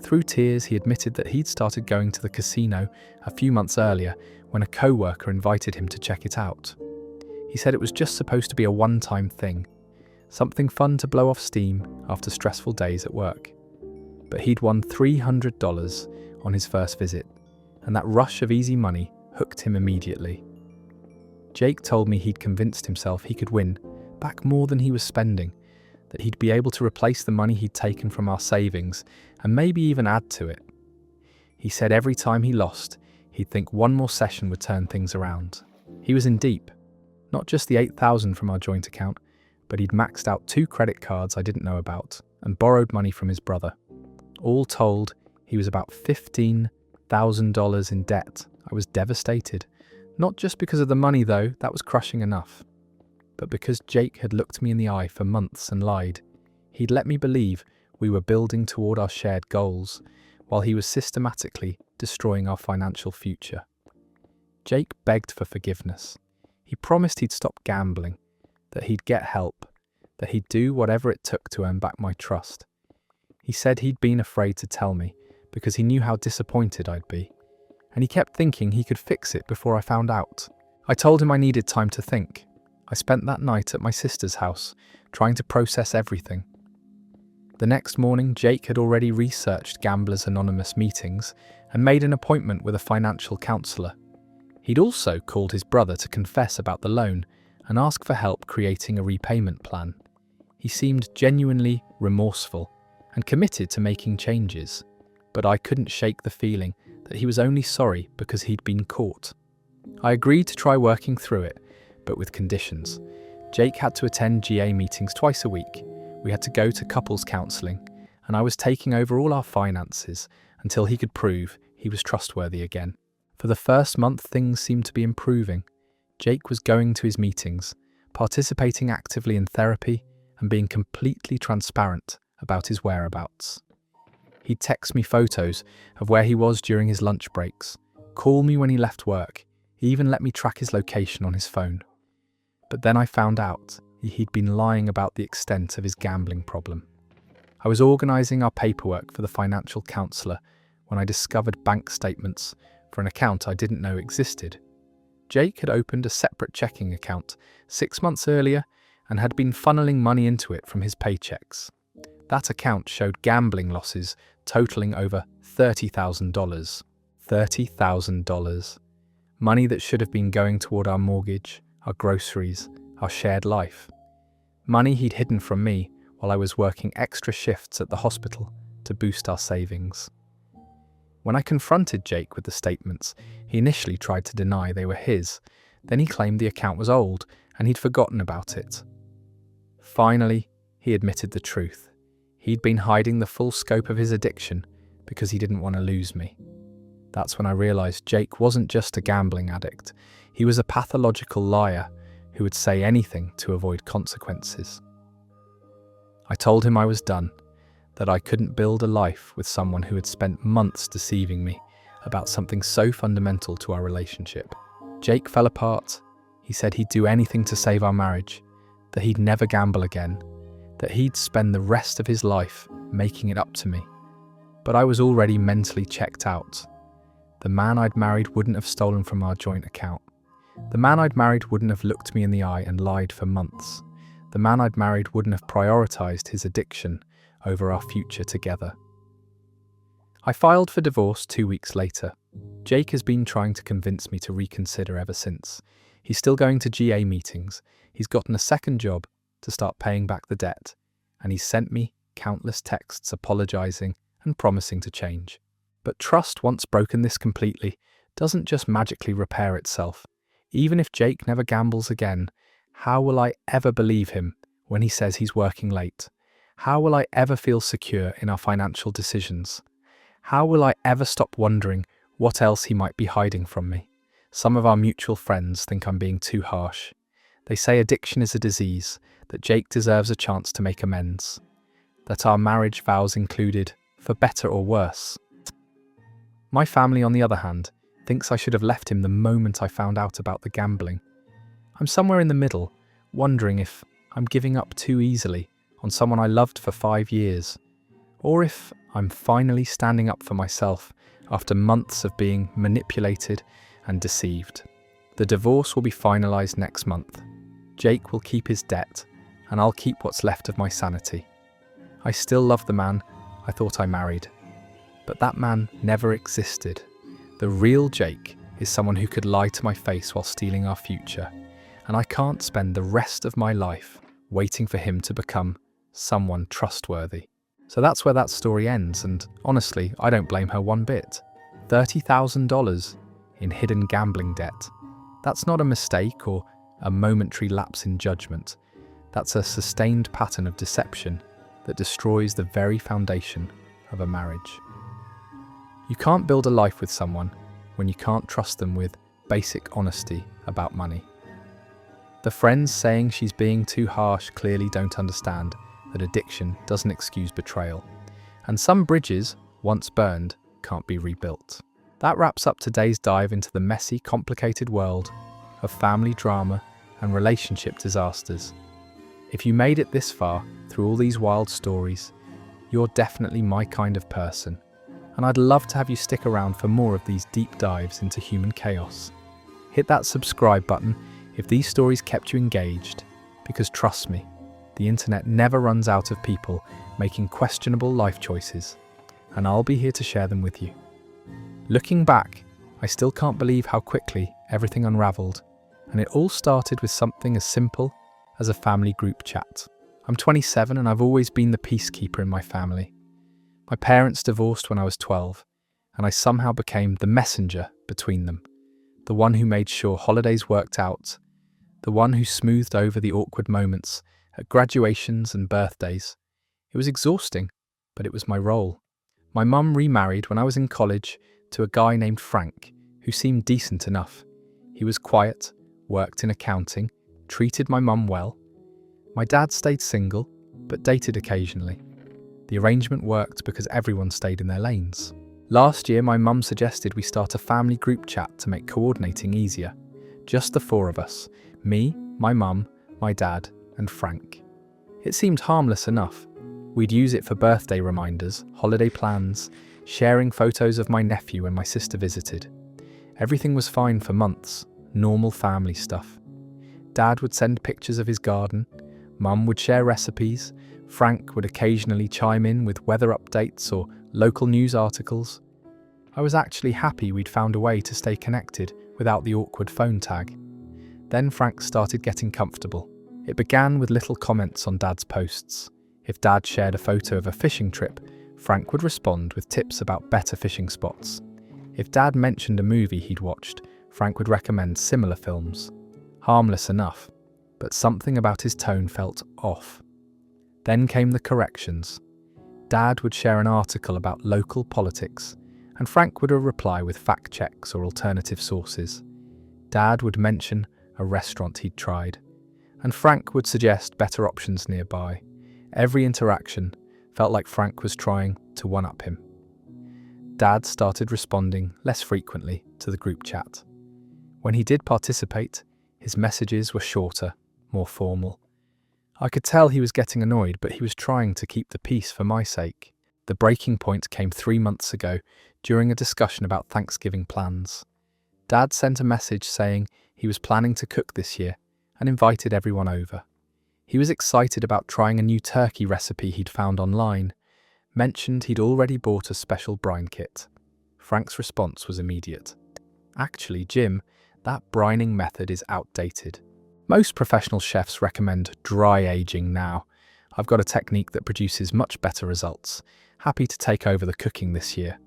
Through tears, he admitted that he'd started going to the casino a few months earlier when a co-worker invited him to check it out. He said it was just supposed to be a one-time thing, something fun to blow off steam after stressful days at work. But he'd won $300 on his first visit, and that rush of easy money hooked him immediately. Jake told me he'd convinced himself he could win back more than he was spending, that he'd be able to replace the money he'd taken from our savings and maybe even add to it. He said every time he lost, he'd think one more session would turn things around. He was in deep, not just the $8,000 from our joint account, but he'd maxed out 2 credit cards I didn't know about and borrowed money from his brother. All told, he was about $15,000 in debt. I was devastated. Not just because of the money though, that was crushing enough, but because Jake had looked me in the eye for months and lied. He'd let me believe we were building toward our shared goals, while he was systematically destroying our financial future. Jake begged for forgiveness. He promised he'd stop gambling, that he'd get help, that he'd do whatever it took to earn back my trust. He said he'd been afraid to tell me because he knew how disappointed I'd be, and he kept thinking he could fix it before I found out. I told him I needed time to think. I spent that night at my sister's house, trying to process everything. The next morning, Jake had already researched Gamblers Anonymous meetings and made an appointment with a financial counselor. He'd also called his brother to confess about the loan and ask for help creating a repayment plan. He seemed genuinely remorseful and committed to making changes, but I couldn't shake the feeling that he was only sorry because he'd been caught. I agreed to try working through it, but with conditions. Jake had to attend GA meetings twice a week. We had to go to couples counselling, and I was taking over all our finances until he could prove he was trustworthy again. For the first month, things seemed to be improving. Jake was going to his meetings, participating actively in therapy, and being completely transparent about his whereabouts. He'd text me photos of where he was during his lunch breaks, call me when he left work, he even let me track his location on his phone. But then I found out he'd been lying about the extent of his gambling problem. I was organising our paperwork for the financial counsellor when I discovered bank statements for an account I didn't know existed. Jake had opened a separate checking account 6 months earlier and had been funneling money into it from his paychecks. That account showed gambling losses totaling over $30,000. $30,000. Money that should have been going toward our mortgage, our groceries, our shared life. Money he'd hidden from me while I was working extra shifts at the hospital to boost our savings. When I confronted Jake with the statements, he initially tried to deny they were his. Then he claimed the account was old and he'd forgotten about it. Finally, he admitted the truth. He'd been hiding the full scope of his addiction because he didn't want to lose me. That's when I realised Jake wasn't just a gambling addict. He was a pathological liar who would say anything to avoid consequences. I told him I was done, that I couldn't build a life with someone who had spent months deceiving me about something so fundamental to our relationship. Jake fell apart. He said he'd do anything to save our marriage, that he'd never gamble again, that he'd spend the rest of his life making it up to me. But I was already mentally checked out. The man I'd married wouldn't have stolen from our joint account. The man I'd married wouldn't have looked me in the eye and lied for months. The man I'd married wouldn't have prioritized his addiction over our future together. I filed for divorce 2 weeks later. Jake has been trying to convince me to reconsider ever since. He's still going to GA meetings, he's gotten a second job to start paying back the debt, and he's sent me countless texts apologizing and promising to change. But trust, once broken this completely, doesn't just magically repair itself. Even if Jake never gambles again, how will I ever believe him when he says he's working late? How will I ever feel secure in our financial decisions? How will I ever stop wondering what else he might be hiding from me? Some of our mutual friends think I'm being too harsh. They say addiction is a disease, that Jake deserves a chance to make amends, that our marriage vows included, for better or worse. My family, on the other hand, thinks I should have left him the moment I found out about the gambling. I'm somewhere in the middle, wondering if I'm giving up too easily on someone I loved for 5 years, or if I'm finally standing up for myself after months of being manipulated and deceived. The divorce will be finalised next month. Jake will keep his debt, and I'll keep what's left of my sanity. I still love the man I thought I married, but that man never existed. The real Jake is someone who could lie to my face while stealing our future, and I can't spend the rest of my life waiting for him to become someone trustworthy. So that's where that story ends, and honestly, I don't blame her one bit. $30,000 in hidden gambling debt. That's not a mistake or a momentary lapse in judgment. That's a sustained pattern of deception that destroys the very foundation of a marriage. You can't build a life with someone when you can't trust them with basic honesty about money. The friends saying she's being too harsh clearly don't understand that addiction doesn't excuse betrayal, and some bridges, once burned, can't be rebuilt. That wraps up today's dive into the messy, complicated world of family drama and relationship disasters. If you made it this far through all these wild stories, you're definitely my kind of person, and I'd love to have you stick around for more of these deep dives into human chaos. Hit that subscribe button if these stories kept you engaged, because trust me, the internet never runs out of people making questionable life choices, and I'll be here to share them with you. Looking back, I still can't believe how quickly everything unraveled, and it all started with something as simple as a family group chat. I'm 27 and I've always been the peacekeeper in my family. My parents divorced when I was 12, and I somehow became the messenger between them, the one who made sure holidays worked out, the one who smoothed over the awkward moments at graduations and birthdays. It was exhausting, but it was my role. My mum remarried when I was in college to a guy named Frank, who seemed decent enough. He was quiet, worked in accounting, treated my mum well. My dad stayed single, but dated occasionally. The arrangement worked because everyone stayed in their lanes. Last year, my mum suggested we start a family group chat to make coordinating easier. Just the 4 of us, me, my mum, my dad, and Frank. It seemed harmless enough. We'd use it for birthday reminders, holiday plans, sharing photos of my nephew when my sister visited. Everything was fine for months, normal family stuff. Dad would send pictures of his garden, Mum would share recipes, Frank would occasionally chime in with weather updates or local news articles. I was actually happy we'd found a way to stay connected without the awkward phone tag. Then Frank started getting comfortable. It began with little comments on Dad's posts. If Dad shared a photo of a fishing trip, Frank would respond with tips about better fishing spots. If Dad mentioned a movie he'd watched, Frank would recommend similar films. Harmless enough, but something about his tone felt off. Then came the corrections. Dad would share an article about local politics, and Frank would reply with fact checks or alternative sources. Dad would mention a restaurant he'd tried, and Frank would suggest better options nearby. Every interaction felt like Frank was trying to one-up him. Dad started responding less frequently to the group chat. When he did participate, his messages were shorter, more formal. I could tell he was getting annoyed, but he was trying to keep the peace for my sake. The breaking point came 3 months ago during a discussion about Thanksgiving plans. Dad sent a message saying he was planning to cook this year and invited everyone over. He was excited about trying a new turkey recipe he'd found online, mentioned he'd already bought a special brine kit. Frank's response was immediate. "Actually, Jim, that brining method is outdated. Most professional chefs recommend dry aging now. I've got a technique that produces much better results. Happy to take over the cooking this year."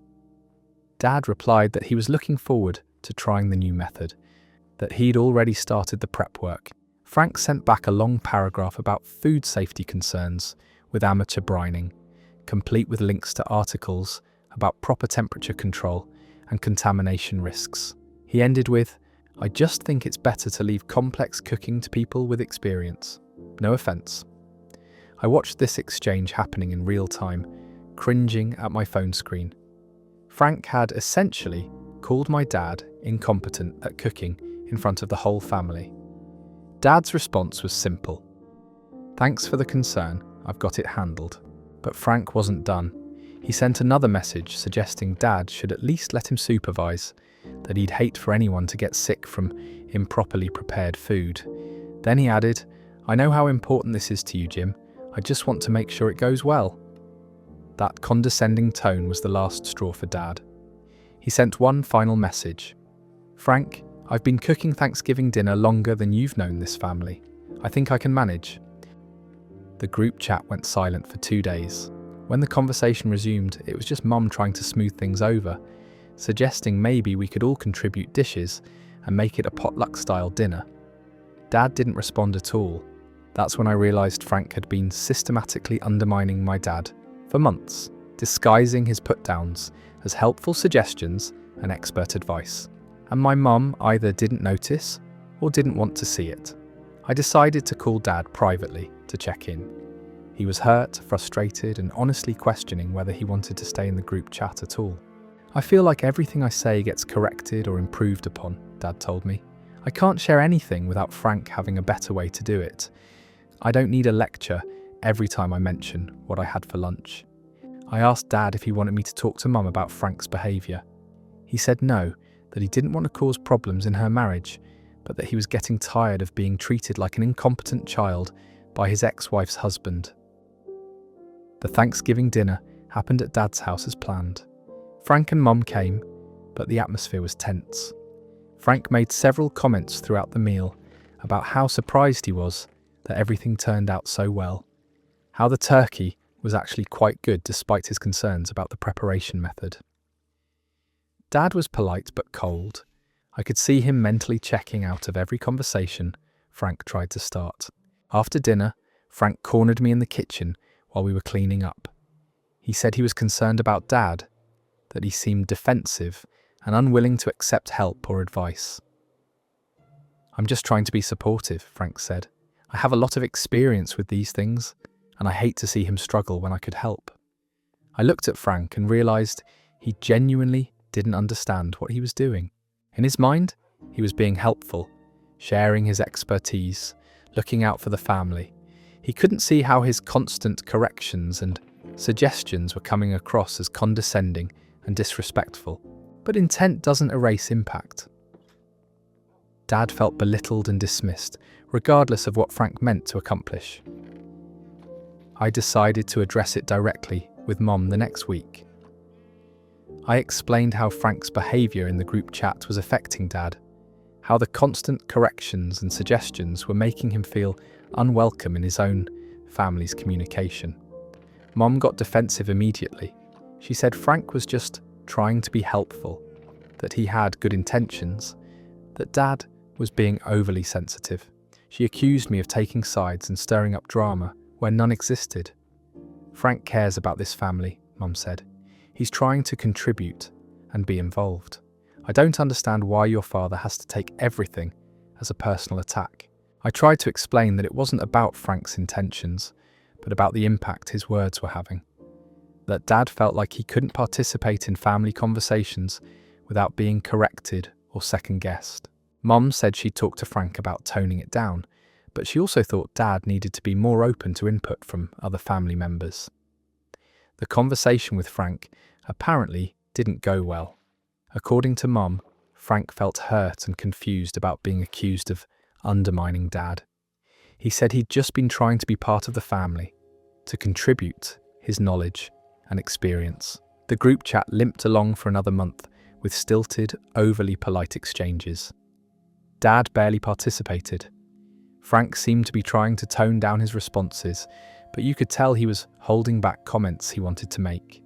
Dad replied that he was looking forward to trying the new method, that he'd already started the prep work. Frank sent back a long paragraph about food safety concerns with amateur brining, complete with links to articles about proper temperature control and contamination risks. He ended with, "I just think it's better to leave complex cooking to people with experience. No offense." I watched this exchange happening in real time, cringing at my phone screen. Frank had essentially called my dad incompetent at cooking in front of the whole family. Dad's response was simple. "Thanks for the concern, I've got it handled." But Frank wasn't done. He sent another message suggesting Dad should at least let him supervise, that he'd hate for anyone to get sick from improperly prepared food. Then he added, "I know how important this is to you, Jim. I just want to make sure it goes well." That condescending tone was the last straw for Dad. He sent one final message. "Frank, I've been cooking Thanksgiving dinner longer than you've known this family. I think I can manage." The group chat went silent for 2 days. When the conversation resumed, it was just Mum trying to smooth things over, suggesting maybe we could all contribute dishes and make it a potluck-style dinner. Dad didn't respond at all. That's when I realised Frank had been systematically undermining my dad for months, disguising his put-downs as helpful suggestions and expert advice. And my mum either didn't notice or didn't want to see it. I decided to call Dad privately to check in. He was hurt, frustrated, and honestly questioning whether he wanted to stay in the group chat at all. "I feel like everything I say gets corrected or improved upon," Dad told me. "I can't share anything without Frank having a better way to do it. I don't need a lecture every time I mention what I had for lunch." I asked Dad if he wanted me to talk to Mum about Frank's behaviour. He said no, that he didn't want to cause problems in her marriage, but that he was getting tired of being treated like an incompetent child by his ex-wife's husband. The Thanksgiving dinner happened at Dad's house as planned. Frank and Mum came, but the atmosphere was tense. Frank made several comments throughout the meal about how surprised he was that everything turned out so well, how the turkey was actually quite good despite his concerns about the preparation method. Dad was polite but cold. I could see him mentally checking out of every conversation Frank tried to start. After dinner, Frank cornered me in the kitchen while we were cleaning up. He said he was concerned about Dad, that he seemed defensive and unwilling to accept help or advice. "I'm just trying to be supportive," Frank said. "I have a lot of experience with these things, and I hate to see him struggle when I could help." I looked at Frank and realised he genuinely didn't understand what he was doing. In his mind, he was being helpful, sharing his expertise, looking out for the family. He couldn't see how his constant corrections and suggestions were coming across as condescending and disrespectful. But intent doesn't erase impact. Dad felt belittled and dismissed, regardless of what Frank meant to accomplish. I decided to address it directly with Mum the next week. I explained how Frank's behaviour in the group chat was affecting Dad, how the constant corrections and suggestions were making him feel unwelcome in his own family's communication. Mum got defensive immediately. She said Frank was just trying to be helpful, that he had good intentions, that Dad was being overly sensitive. She accused me of taking sides and stirring up drama where none existed. "Frank cares about this family," Mum said. "He's trying to contribute and be involved. I don't understand why your father has to take everything as a personal attack." I tried to explain that it wasn't about Frank's intentions, but about the impact his words were having. That Dad felt like he couldn't participate in family conversations without being corrected or second-guessed. Mom said she talked to Frank about toning it down, but she also thought Dad needed to be more open to input from other family members. The conversation with Frank apparently didn't go well. According to Mom, Frank felt hurt and confused about being accused of undermining Dad. He said he'd just been trying to be part of the family, to contribute his knowledge and experience. The group chat limped along for another month with stilted, overly polite exchanges. Dad barely participated. Frank seemed to be trying to tone down his responses, but you could tell he was holding back comments he wanted to make.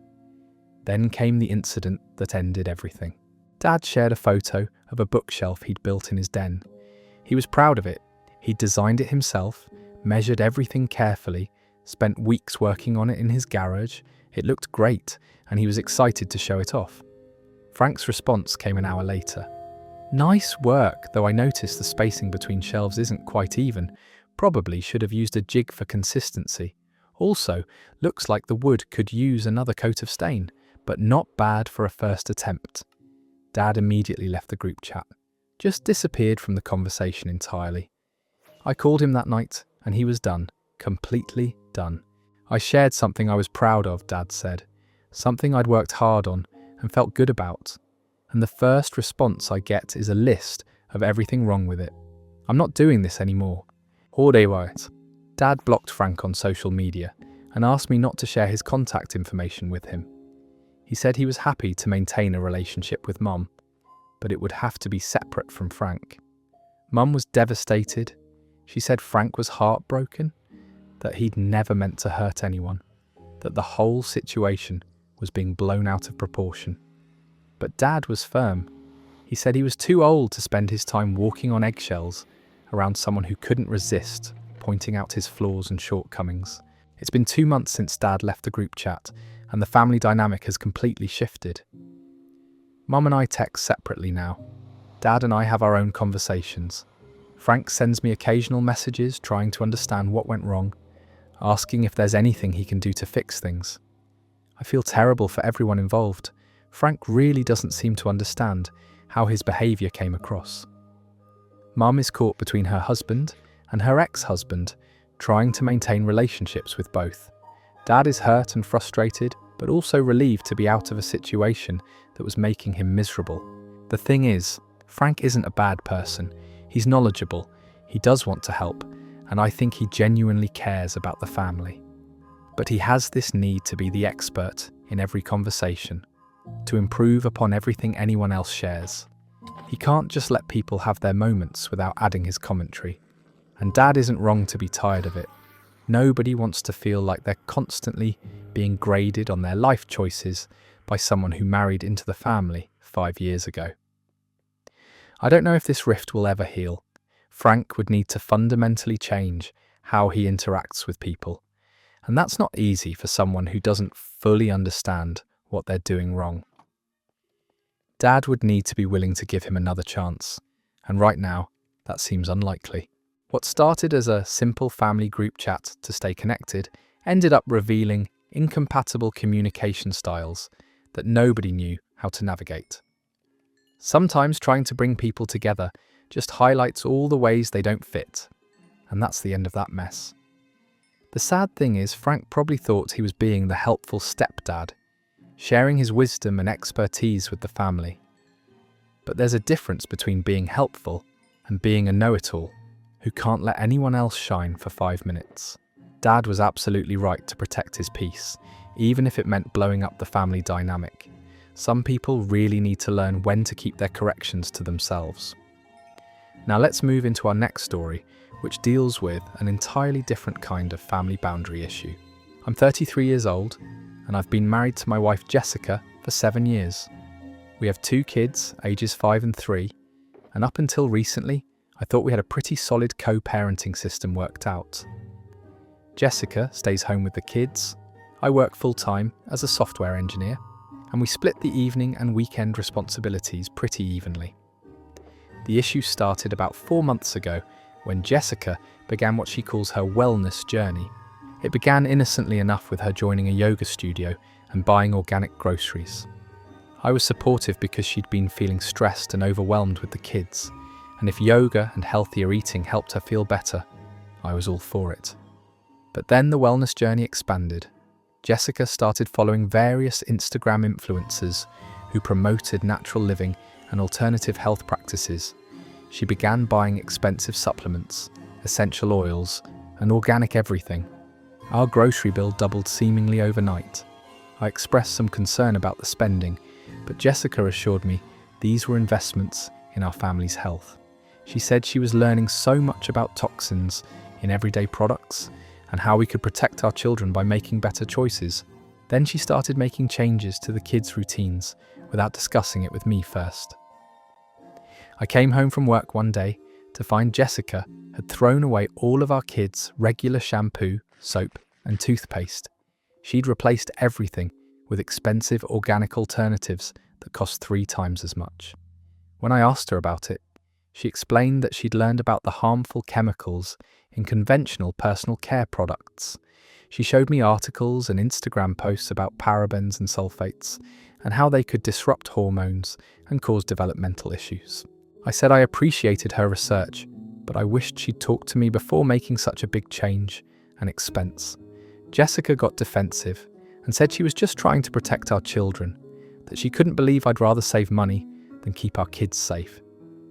Then came the incident that ended everything. Dad shared a photo of a bookshelf he'd built in his den. He was proud of it. He'd designed it himself, measured everything carefully, spent weeks working on it in his garage. It looked great, and he was excited to show it off. Frank's response came an hour later. "Nice work, though I noticed the spacing between shelves isn't quite even. Probably should have used a jig for consistency. Also, looks like the wood could use another coat of stain, but not bad for a first attempt." Dad immediately left the group chat, just disappeared from the conversation entirely. I called him that night, and he was done, completely done. "I shared something I was proud of," Dad said, "something I'd worked hard on and felt good about. And the first response I get is a list of everything wrong with it. I'm not doing this anymore." Dad blocked Frank on social media and asked me not to share his contact information with him. He said he was happy to maintain a relationship with Mom, but it would have to be separate from Frank. Mum was devastated. She said Frank was heartbroken, that he'd never meant to hurt anyone, that the whole situation was being blown out of proportion. But Dad was firm. He said he was too old to spend his time walking on eggshells around someone who couldn't resist pointing out his flaws and shortcomings. It's been 2 months since Dad left the group chat, and the family dynamic has completely shifted. Mum and I text separately now. Dad and I have our own conversations. Frank sends me occasional messages trying to understand what went wrong, asking if there's anything he can do to fix things. I feel terrible for everyone involved. Frank really doesn't seem to understand how his behaviour came across. Mum is caught between her husband and her ex-husband, trying to maintain relationships with both. Dad is hurt and frustrated, but also relieved to be out of a situation that was making him miserable. The thing is, Frank isn't a bad person. He's knowledgeable, he does want to help, and I think he genuinely cares about the family. But he has this need to be the expert in every conversation, to improve upon everything anyone else shares. He can't just let people have their moments without adding his commentary. And Dad isn't wrong to be tired of it. Nobody wants to feel like they're constantly being graded on their life choices by someone who married into the family 5 years ago. I don't know if this rift will ever heal. Frank would need to fundamentally change how he interacts with people. And that's not easy for someone who doesn't fully understand what they're doing wrong. Dad would need to be willing to give him another chance. And right now, that seems unlikely. What started as a simple family group chat to stay connected ended up revealing incompatible communication styles that nobody knew how to navigate. Sometimes trying to bring people together just highlights all the ways they don't fit, and that's the end of that mess. The sad thing is, Frank probably thought he was being the helpful stepdad, sharing his wisdom and expertise with the family. But there's a difference between being helpful and being a know-it-all who can't let anyone else shine for 5 minutes. Dad was absolutely right to protect his peace, even if it meant blowing up the family dynamic. Some people really need to learn when to keep their corrections to themselves. Now let's move into our next story, which deals with an entirely different kind of family boundary issue. I'm 33 years old, and I've been married to my wife Jessica for 7 years. We have 2 kids, ages 5 and 3, and up until recently, I thought we had a pretty solid co-parenting system worked out. Jessica stays home with the kids, I work full-time as a software engineer, and we split the evening and weekend responsibilities pretty evenly. The issue started about 4 months ago when Jessica began what she calls her wellness journey. It began innocently enough with her joining a yoga studio and buying organic groceries. I was supportive because she'd been feeling stressed and overwhelmed with the kids, and if yoga and healthier eating helped her feel better, I was all for it. But then the wellness journey expanded. Jessica started following various Instagram influencers who promoted natural living and alternative health practices. She began buying expensive supplements, essential oils, and organic everything. Our grocery bill doubled seemingly overnight. I expressed some concern about the spending, but Jessica assured me these were investments in our family's health. She said she was learning so much about toxins in everyday products and how we could protect our children by making better choices. Then she started making changes to the kids' routines without discussing it with me first. I came home from work one day to find Jessica had thrown away all of our kids' regular shampoo, soap, and toothpaste. She'd replaced everything with expensive organic alternatives that cost 3 times as much. When I asked her about it, she explained that she'd learned about the harmful chemicals in conventional personal care products. She showed me articles and Instagram posts about parabens and sulfates and how they could disrupt hormones and cause developmental issues. I said I appreciated her research, but I wished she'd talked to me before making such a big change and expense. Jessica got defensive and said she was just trying to protect our children, that she couldn't believe I'd rather save money than keep our kids safe.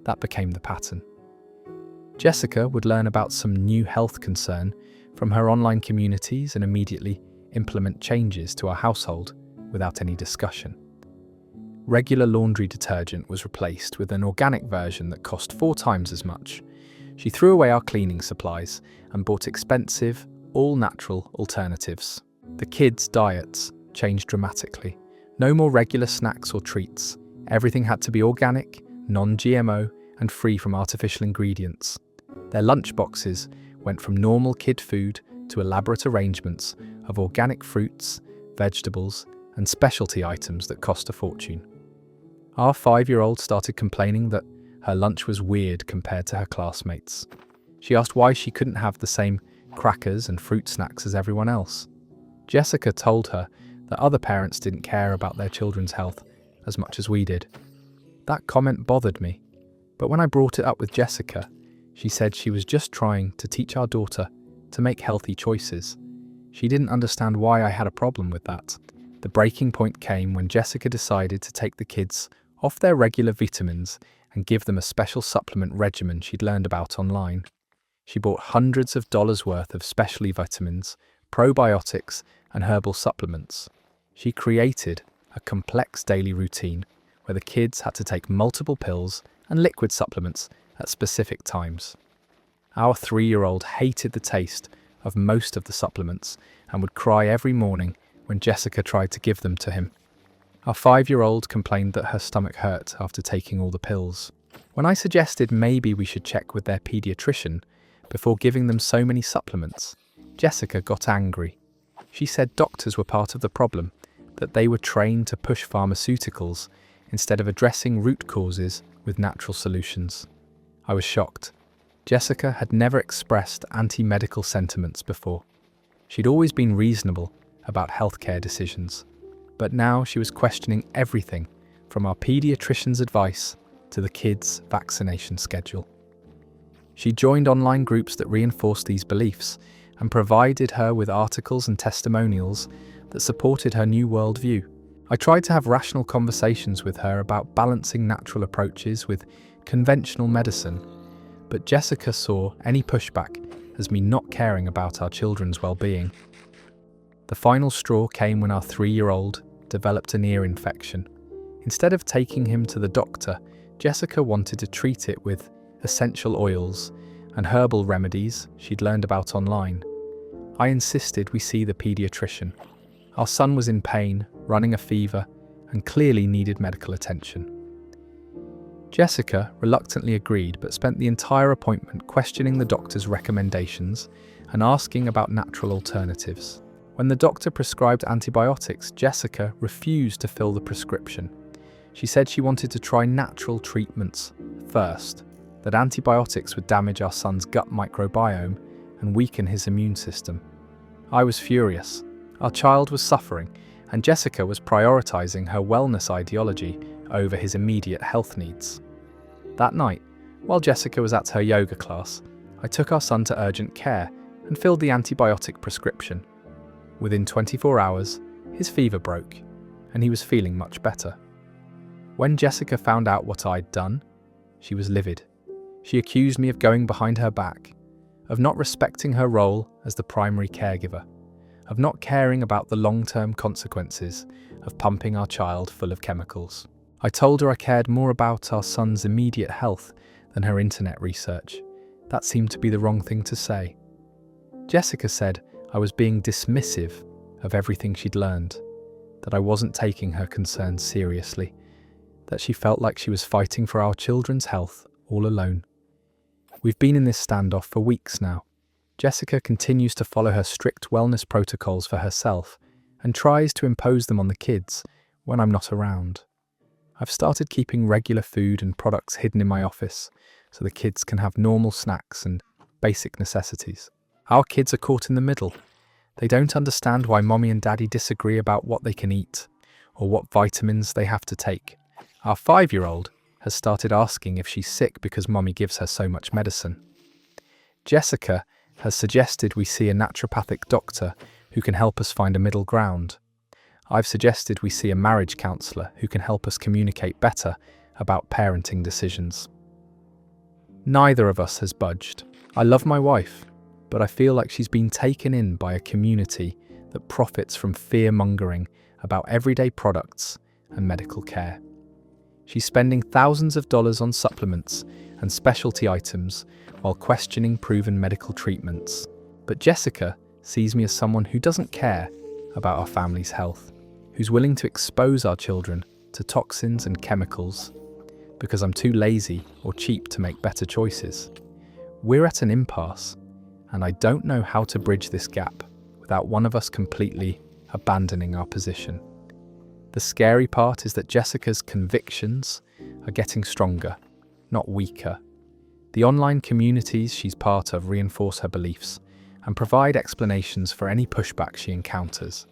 That became the pattern. Jessica would learn about some new health concern from her online communities and immediately implement changes to our household without any discussion. Regular laundry detergent was replaced with an organic version that cost 4 times as much. She threw away our cleaning supplies and bought expensive, all-natural alternatives. The kids' diets changed dramatically. No more regular snacks or treats. Everything had to be organic, non-GMO, and free from artificial ingredients. Their lunchboxes went from normal kid food to elaborate arrangements of organic fruits, vegetables, and specialty items that cost a fortune. Our 5-year-old started complaining that her lunch was weird compared to her classmates. She asked why she couldn't have the same crackers and fruit snacks as everyone else. Jessica told her that other parents didn't care about their children's health as much as we did. That comment bothered me, but when I brought it up with Jessica, she said she was just trying to teach our daughter to make healthy choices. She didn't understand why I had a problem with that. The breaking point came when Jessica decided to take the kids off their regular vitamins and give them a special supplement regimen she'd learned about online. She bought hundreds of dollars worth of specialty vitamins, probiotics, and herbal supplements. She created a complex daily routine where the kids had to take multiple pills and liquid supplements at specific times. Our 3-year-old hated the taste of most of the supplements and would cry every morning when Jessica tried to give them to him. Our 5-year-old complained that her stomach hurt after taking all the pills. When I suggested maybe we should check with their pediatrician before giving them so many supplements, Jessica got angry. She said doctors were part of the problem, that they were trained to push pharmaceuticals instead of addressing root causes with natural solutions. I was shocked. Jessica had never expressed anti-medical sentiments before. She'd always been reasonable about healthcare decisions, but now she was questioning everything from our pediatrician's advice to the kids' vaccination schedule. She joined online groups that reinforced these beliefs and provided her with articles and testimonials that supported her new worldview. I tried to have rational conversations with her about balancing natural approaches with conventional medicine, but Jessica saw any pushback as me not caring about our children's well-being. The final straw came when our 3-year-old developed an ear infection. Instead of taking him to the doctor, Jessica wanted to treat it with essential oils and herbal remedies she'd learned about online. I insisted we see the pediatrician. Our son was in pain, running a fever, and clearly needed medical attention. Jessica reluctantly agreed, but spent the entire appointment questioning the doctor's recommendations and asking about natural alternatives. When the doctor prescribed antibiotics, Jessica refused to fill the prescription. She said she wanted to try natural treatments first. that antibiotics would damage our son's gut microbiome and weaken his immune system. I was furious. Our child was suffering, and Jessica was prioritizing her wellness ideology over his immediate health needs. That night, while Jessica was at her yoga class, I took our son to urgent care and filled the antibiotic prescription. Within 24 hours, his fever broke, and he was feeling much better. When Jessica found out what I'd done, she was livid. She accused me of going behind her back, of not respecting her role as the primary caregiver, of not caring about the long-term consequences of pumping our child full of chemicals. I told her I cared more about our son's immediate health than her internet research. That seemed to be the wrong thing to say. Jessica said I was being dismissive of everything she'd learned, that I wasn't taking her concerns seriously, that she felt like she was fighting for our children's health all alone. We've been in this standoff for weeks now. Jessica continues to follow her strict wellness protocols for herself and tries to impose them on the kids when I'm not around. I've started keeping regular food and products hidden in my office so the kids can have normal snacks and basic necessities. Our kids are caught in the middle. They don't understand why mommy and daddy disagree about what they can eat or what vitamins they have to take. Our 5-year-old has started asking if she's sick because mommy gives her so much medicine. Jessica has suggested we see a naturopathic doctor who can help us find a middle ground. I've suggested we see a marriage counsellor who can help us communicate better about parenting decisions. Neither of us has budged. I love my wife, but I feel like she's been taken in by a community that profits from fear-mongering about everyday products and medical care. She's spending thousands of dollars on supplements and specialty items while questioning proven medical treatments. But Jessica sees me as someone who doesn't care about our family's health, who's willing to expose our children to toxins and chemicals because I'm too lazy or cheap to make better choices. We're at an impasse, and I don't know how to bridge this gap without one of us completely abandoning our position. The scary part is that Jessica's convictions are getting stronger, not weaker. The online communities she's part of reinforce her beliefs and provide explanations for any pushback she encounters.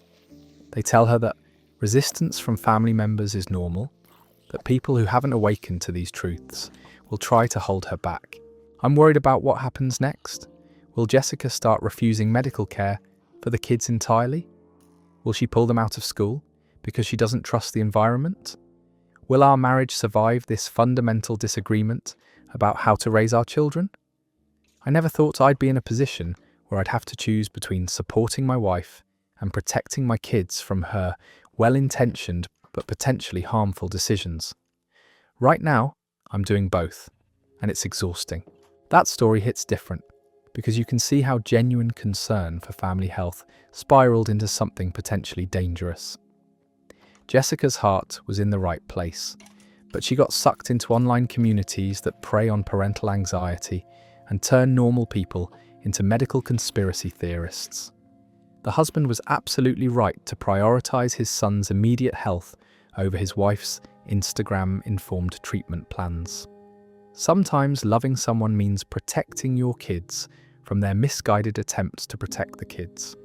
They tell her that resistance from family members is normal, that people who haven't awakened to these truths will try to hold her back. I'm worried about what happens next. Will Jessica start refusing medical care for the kids entirely? Will she pull them out of school because she doesn't trust the environment? Will our marriage survive this fundamental disagreement about how to raise our children? I never thought I'd be in a position where I'd have to choose between supporting my wife and protecting my kids from her well-intentioned but potentially harmful decisions. Right now, I'm doing both, and it's exhausting. That story hits different, because you can see how genuine concern for family health spiraled into something potentially dangerous. Jessica's heart was in the right place, but she got sucked into online communities that prey on parental anxiety and turn normal people into medical conspiracy theorists. The husband was absolutely right to prioritize his son's immediate health over his wife's Instagram-informed treatment plans. Sometimes loving someone means protecting your kids from their misguided attempts to protect the kids.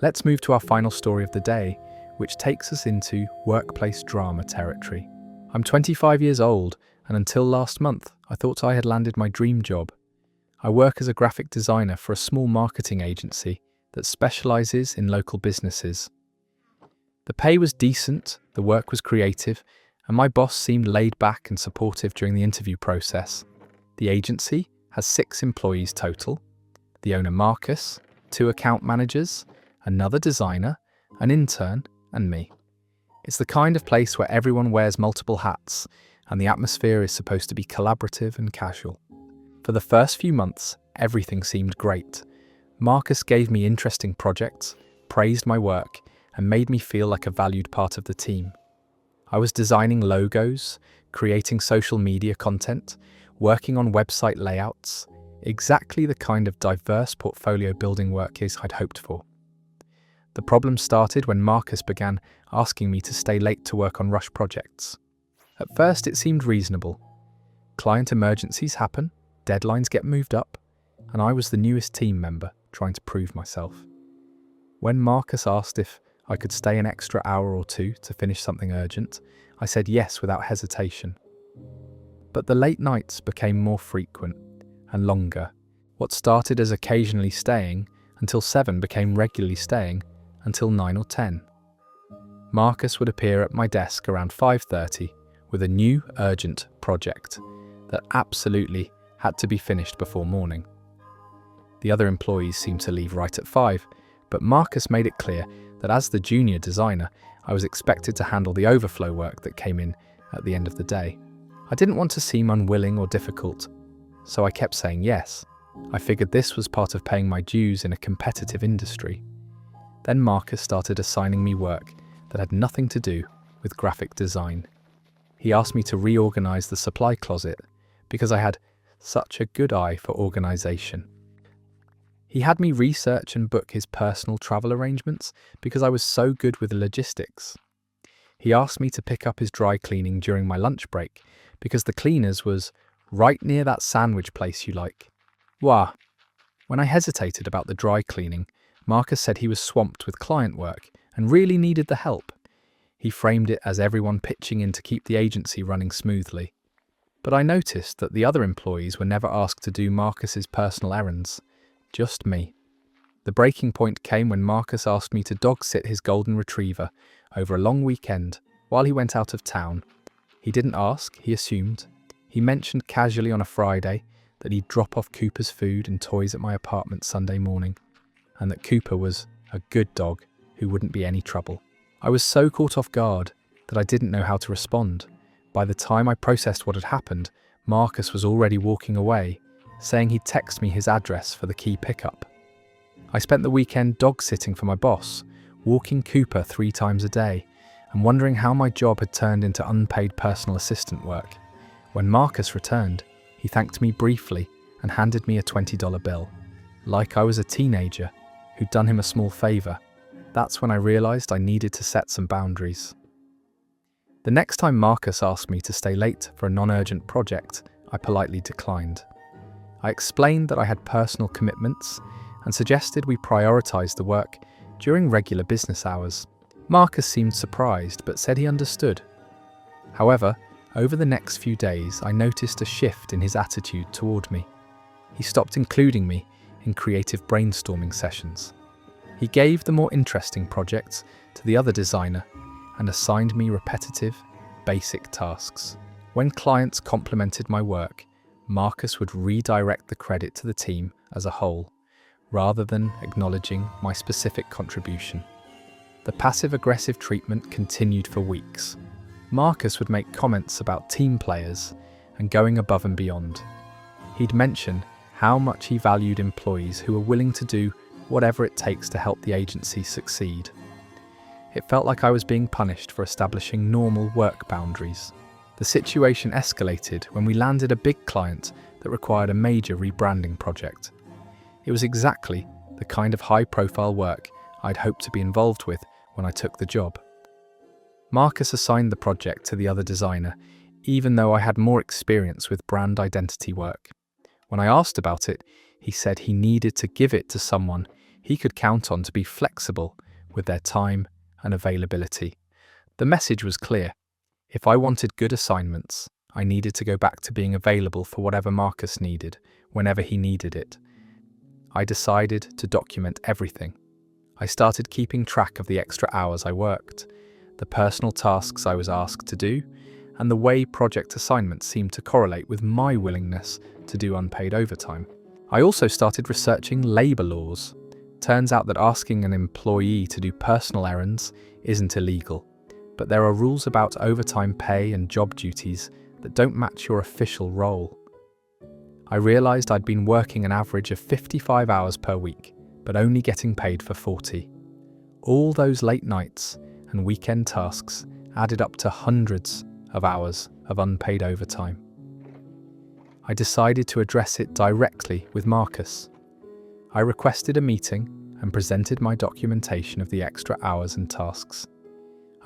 Let's move to our final story of the day, which takes us into workplace drama territory. I'm 25 years old, and until last month, I thought I had landed my dream job. I work as a graphic designer for a small marketing agency that specializes in local businesses. The pay was decent, the work was creative, and my boss seemed laid back and supportive during the interview process. The agency has 6 employees total: the owner Marcus, 2 account managers, another designer, an intern, and me. It's the kind of place where everyone wears multiple hats, and the atmosphere is supposed to be collaborative and casual. For the first few months, everything seemed great. Marcus gave me interesting projects, praised my work, and made me feel like a valued part of the team. I was designing logos, creating social media content, working on website layouts, exactly the kind of diverse portfolio building work I'd hoped for. The problem started when Marcus began asking me to stay late to work on rush projects. At first it seemed reasonable, Client emergencies happen, deadlines get moved up, and I was the newest team member trying to prove myself. When Marcus asked if I could stay an extra hour or two to finish something urgent, I said yes without hesitation. But the late nights became more frequent and longer. What started as occasionally staying until 7 became regularly staying until 9 or 10. Marcus would appear at my desk around 5:30 with a new urgent project that absolutely had to be finished before morning. The other employees seemed to leave right at 5, but Marcus made it clear that as the junior designer, I was expected to handle the overflow work that came in at the end of the day. I didn't want to seem unwilling or difficult, so I kept saying yes. I figured this was part of paying my dues in a competitive industry. Then Marcus started assigning me work that had nothing to do with graphic design. He asked me to reorganize the supply closet because I had such a good eye for organization. He had me research and book his personal travel arrangements because I was so good with logistics. He asked me to pick up his dry cleaning during my lunch break because the cleaners was right near that sandwich place you like. Wah! When I hesitated about the dry cleaning, Marcus said he was swamped with client work and really needed the help. He framed it as everyone pitching in to keep the agency running smoothly. But I noticed that the other employees were never asked to do Marcus's personal errands, just me. The breaking point came when Marcus asked me to dog sit his golden retriever over a long weekend while he went out of town. He didn't ask, he assumed. He mentioned casually on a Friday that he'd drop off Cooper's food and toys at my apartment Sunday morning, and that Cooper was a good dog who wouldn't be any trouble. I was so caught off guard that I didn't know how to respond. By the time I processed what had happened, Marcus was already walking away, saying he'd text me his address for the key pickup. I spent the weekend dog-sitting for my boss, walking Cooper 3 times a day, and wondering how my job had turned into unpaid personal assistant work. When Marcus returned, he thanked me briefly and handed me a $20 bill, like I was a teenager who'd done him a small favour. That's when I realised I needed to set some boundaries. The next time Marcus asked me to stay late for a non-urgent project, I politely declined. I explained that I had personal commitments and suggested we prioritise the work during regular business hours. Marcus seemed surprised but said he understood. However, over the next few days I noticed a shift in his attitude toward me. He stopped including me in creative brainstorming sessions. He gave the more interesting projects to the other designer and assigned me repetitive, basic tasks. When clients complimented my work, Marcus would redirect the credit to the team as a whole, rather than acknowledging my specific contribution. The passive-aggressive treatment continued for weeks. Marcus would make comments about team players and going above and beyond. He'd mention how much he valued employees who were willing to do whatever it takes to help the agency succeed. It felt like I was being punished for establishing normal work boundaries. The situation escalated when we landed a big client that required a major rebranding project. It was exactly the kind of high-profile work I'd hoped to be involved with when I took the job. Marcus assigned the project to the other designer, even though I had more experience with brand identity work. When I asked about it, he said he needed to give it to someone he could count on to be flexible with their time and availability. The message was clear. If I wanted good assignments, I needed to go back to being available for whatever Marcus needed, whenever he needed it. I decided to document everything. I started keeping track of the extra hours I worked, the personal tasks I was asked to do, and the way project assignments seemed to correlate with my willingness to do unpaid overtime. I also started researching labour laws. Turns out that asking an employee to do personal errands isn't illegal, but there are rules about overtime pay and job duties that don't match your official role. I realised I'd been working an average of 55 hours per week, but only getting paid for 40. All those late nights and weekend tasks added up to hundreds of hours of unpaid overtime. I decided to address it directly with Marcus. I requested a meeting and presented my documentation of the extra hours and tasks.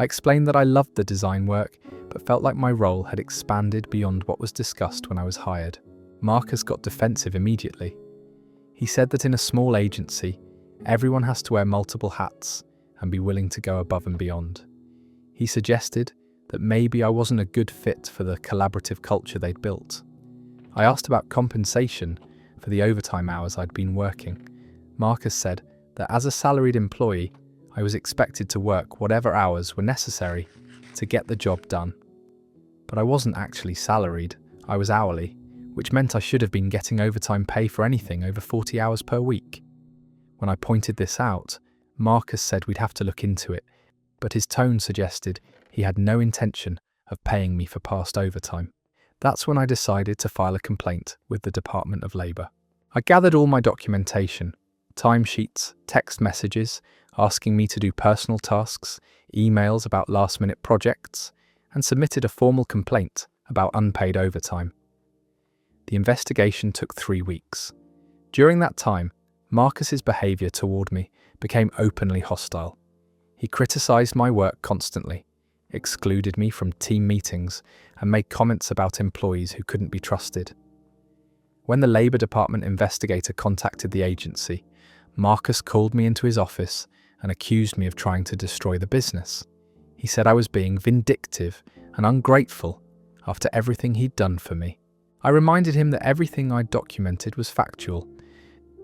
I explained that I loved the design work, but felt like my role had expanded beyond what was discussed when I was hired. Marcus got defensive immediately. He said that in a small agency, everyone has to wear multiple hats and be willing to go above and beyond. He suggested that maybe I wasn't a good fit for the collaborative culture they'd built. I asked about compensation for the overtime hours I'd been working. Marcus said that as a salaried employee, I was expected to work whatever hours were necessary to get the job done. But I wasn't actually salaried, I was hourly, which meant I should have been getting overtime pay for anything over 40 hours per week. When I pointed this out, Marcus said we'd have to look into it, but his tone suggested he had no intention of paying me for past overtime. That's when I decided to file a complaint with the Department of Labour. I gathered all my documentation, timesheets, text messages, asking me to do personal tasks, emails about last-minute projects, and submitted a formal complaint about unpaid overtime. The investigation took 3 weeks. During that time, Marcus's behaviour toward me became openly hostile. He criticised my work constantly, excluded me from team meetings, and made comments about employees who couldn't be trusted. When the Labour Department investigator contacted the agency, Marcus called me into his office and accused me of trying to destroy the business. He said I was being vindictive and ungrateful after everything he'd done for me. I reminded him that everything I'd documented was factual.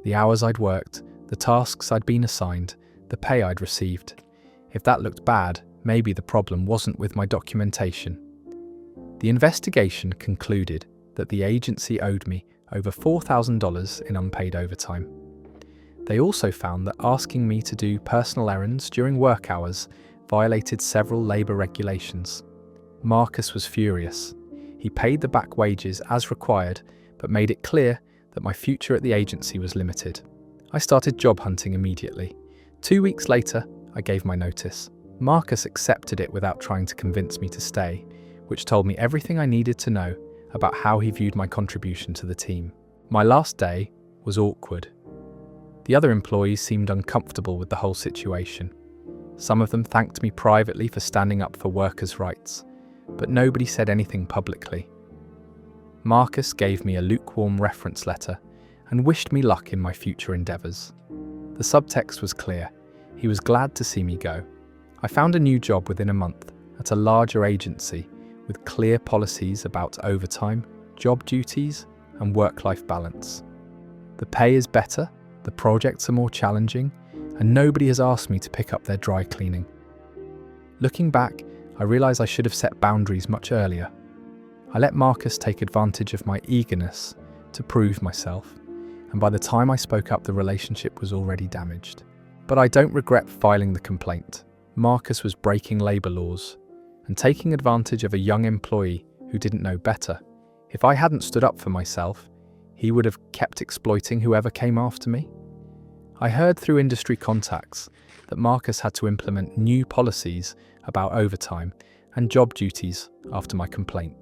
The hours I'd worked, the tasks I'd been assigned, the pay I'd received. If that looked bad, maybe the problem wasn't with my documentation. The investigation concluded that the agency owed me over $4,000 in unpaid overtime. They also found that asking me to do personal errands during work hours violated several labour regulations. Marcus was furious. He paid the back wages as required, but made it clear that my future at the agency was limited. I started job hunting immediately. 2 weeks later, I gave my notice. Marcus accepted it without trying to convince me to stay, which told me everything I needed to know about how he viewed my contribution to the team. My last day was awkward. The other employees seemed uncomfortable with the whole situation. Some of them thanked me privately for standing up for workers' rights, but nobody said anything publicly. Marcus gave me a lukewarm reference letter and wished me luck in my future endeavours. The subtext was clear. He was glad to see me go. I found a new job within a month at a larger agency with clear policies about overtime, job duties, and work-life balance. The pay is better, the projects are more challenging, and nobody has asked me to pick up their dry cleaning. Looking back, I realise I should have set boundaries much earlier. I let Marcus take advantage of my eagerness to prove myself, and by the time I spoke up, the relationship was already damaged. But I don't regret filing the complaint. Marcus was breaking labour laws and taking advantage of a young employee who didn't know better. If I hadn't stood up for myself, he would have kept exploiting whoever came after me. I heard through industry contacts that Marcus had to implement new policies about overtime and job duties after my complaint.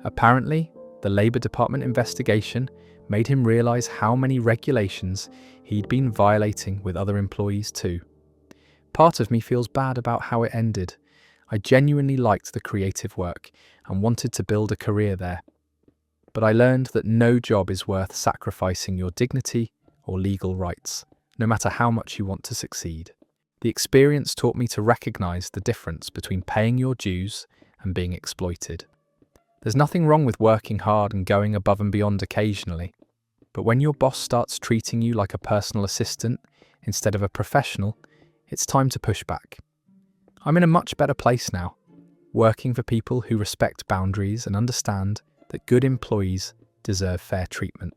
Apparently, the Labour Department investigation made him realise how many regulations he'd been violating with other employees too. Part of me feels bad about how it ended. I genuinely liked the creative work and wanted to build a career there. But I learned that no job is worth sacrificing your dignity or legal rights, no matter how much you want to succeed. The experience taught me to recognise the difference between paying your dues and being exploited. There's nothing wrong with working hard and going above and beyond occasionally, but when your boss starts treating you like a personal assistant instead of a professional, it's time to push back. I'm in a much better place now, working for people who respect boundaries and understand that good employees deserve fair treatment.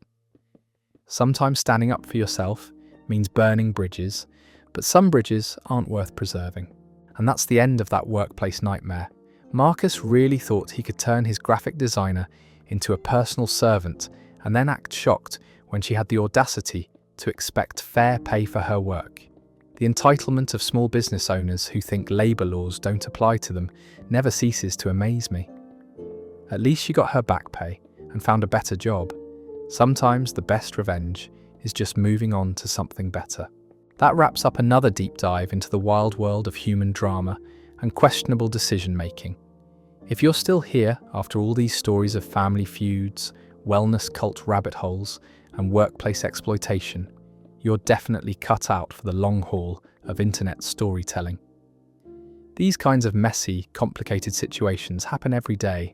Sometimes standing up for yourself means burning bridges, but some bridges aren't worth preserving. And that's the end of that workplace nightmare. Marcus really thought he could turn his graphic designer into a personal servant and then act shocked when she had the audacity to expect fair pay for her work. The entitlement of small business owners who think labour laws don't apply to them never ceases to amaze me. At least she got her back pay and found a better job. Sometimes the best revenge is just moving on to something better. That wraps up another deep dive into the wild world of human drama and questionable decision-making. If you're still here after all these stories of family feuds, wellness cult rabbit holes, and workplace exploitation, you're definitely cut out for the long haul of internet storytelling. These kinds of messy, complicated situations happen every day,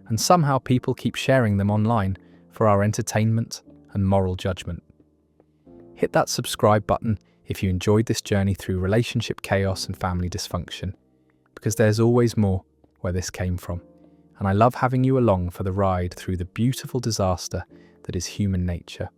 and somehow people keep sharing them online for our entertainment and moral judgment. Hit that subscribe button if you enjoyed this journey through relationship chaos and family dysfunction, because there's always more where this came from, and I love having you along for the ride through the beautiful disaster that is human nature.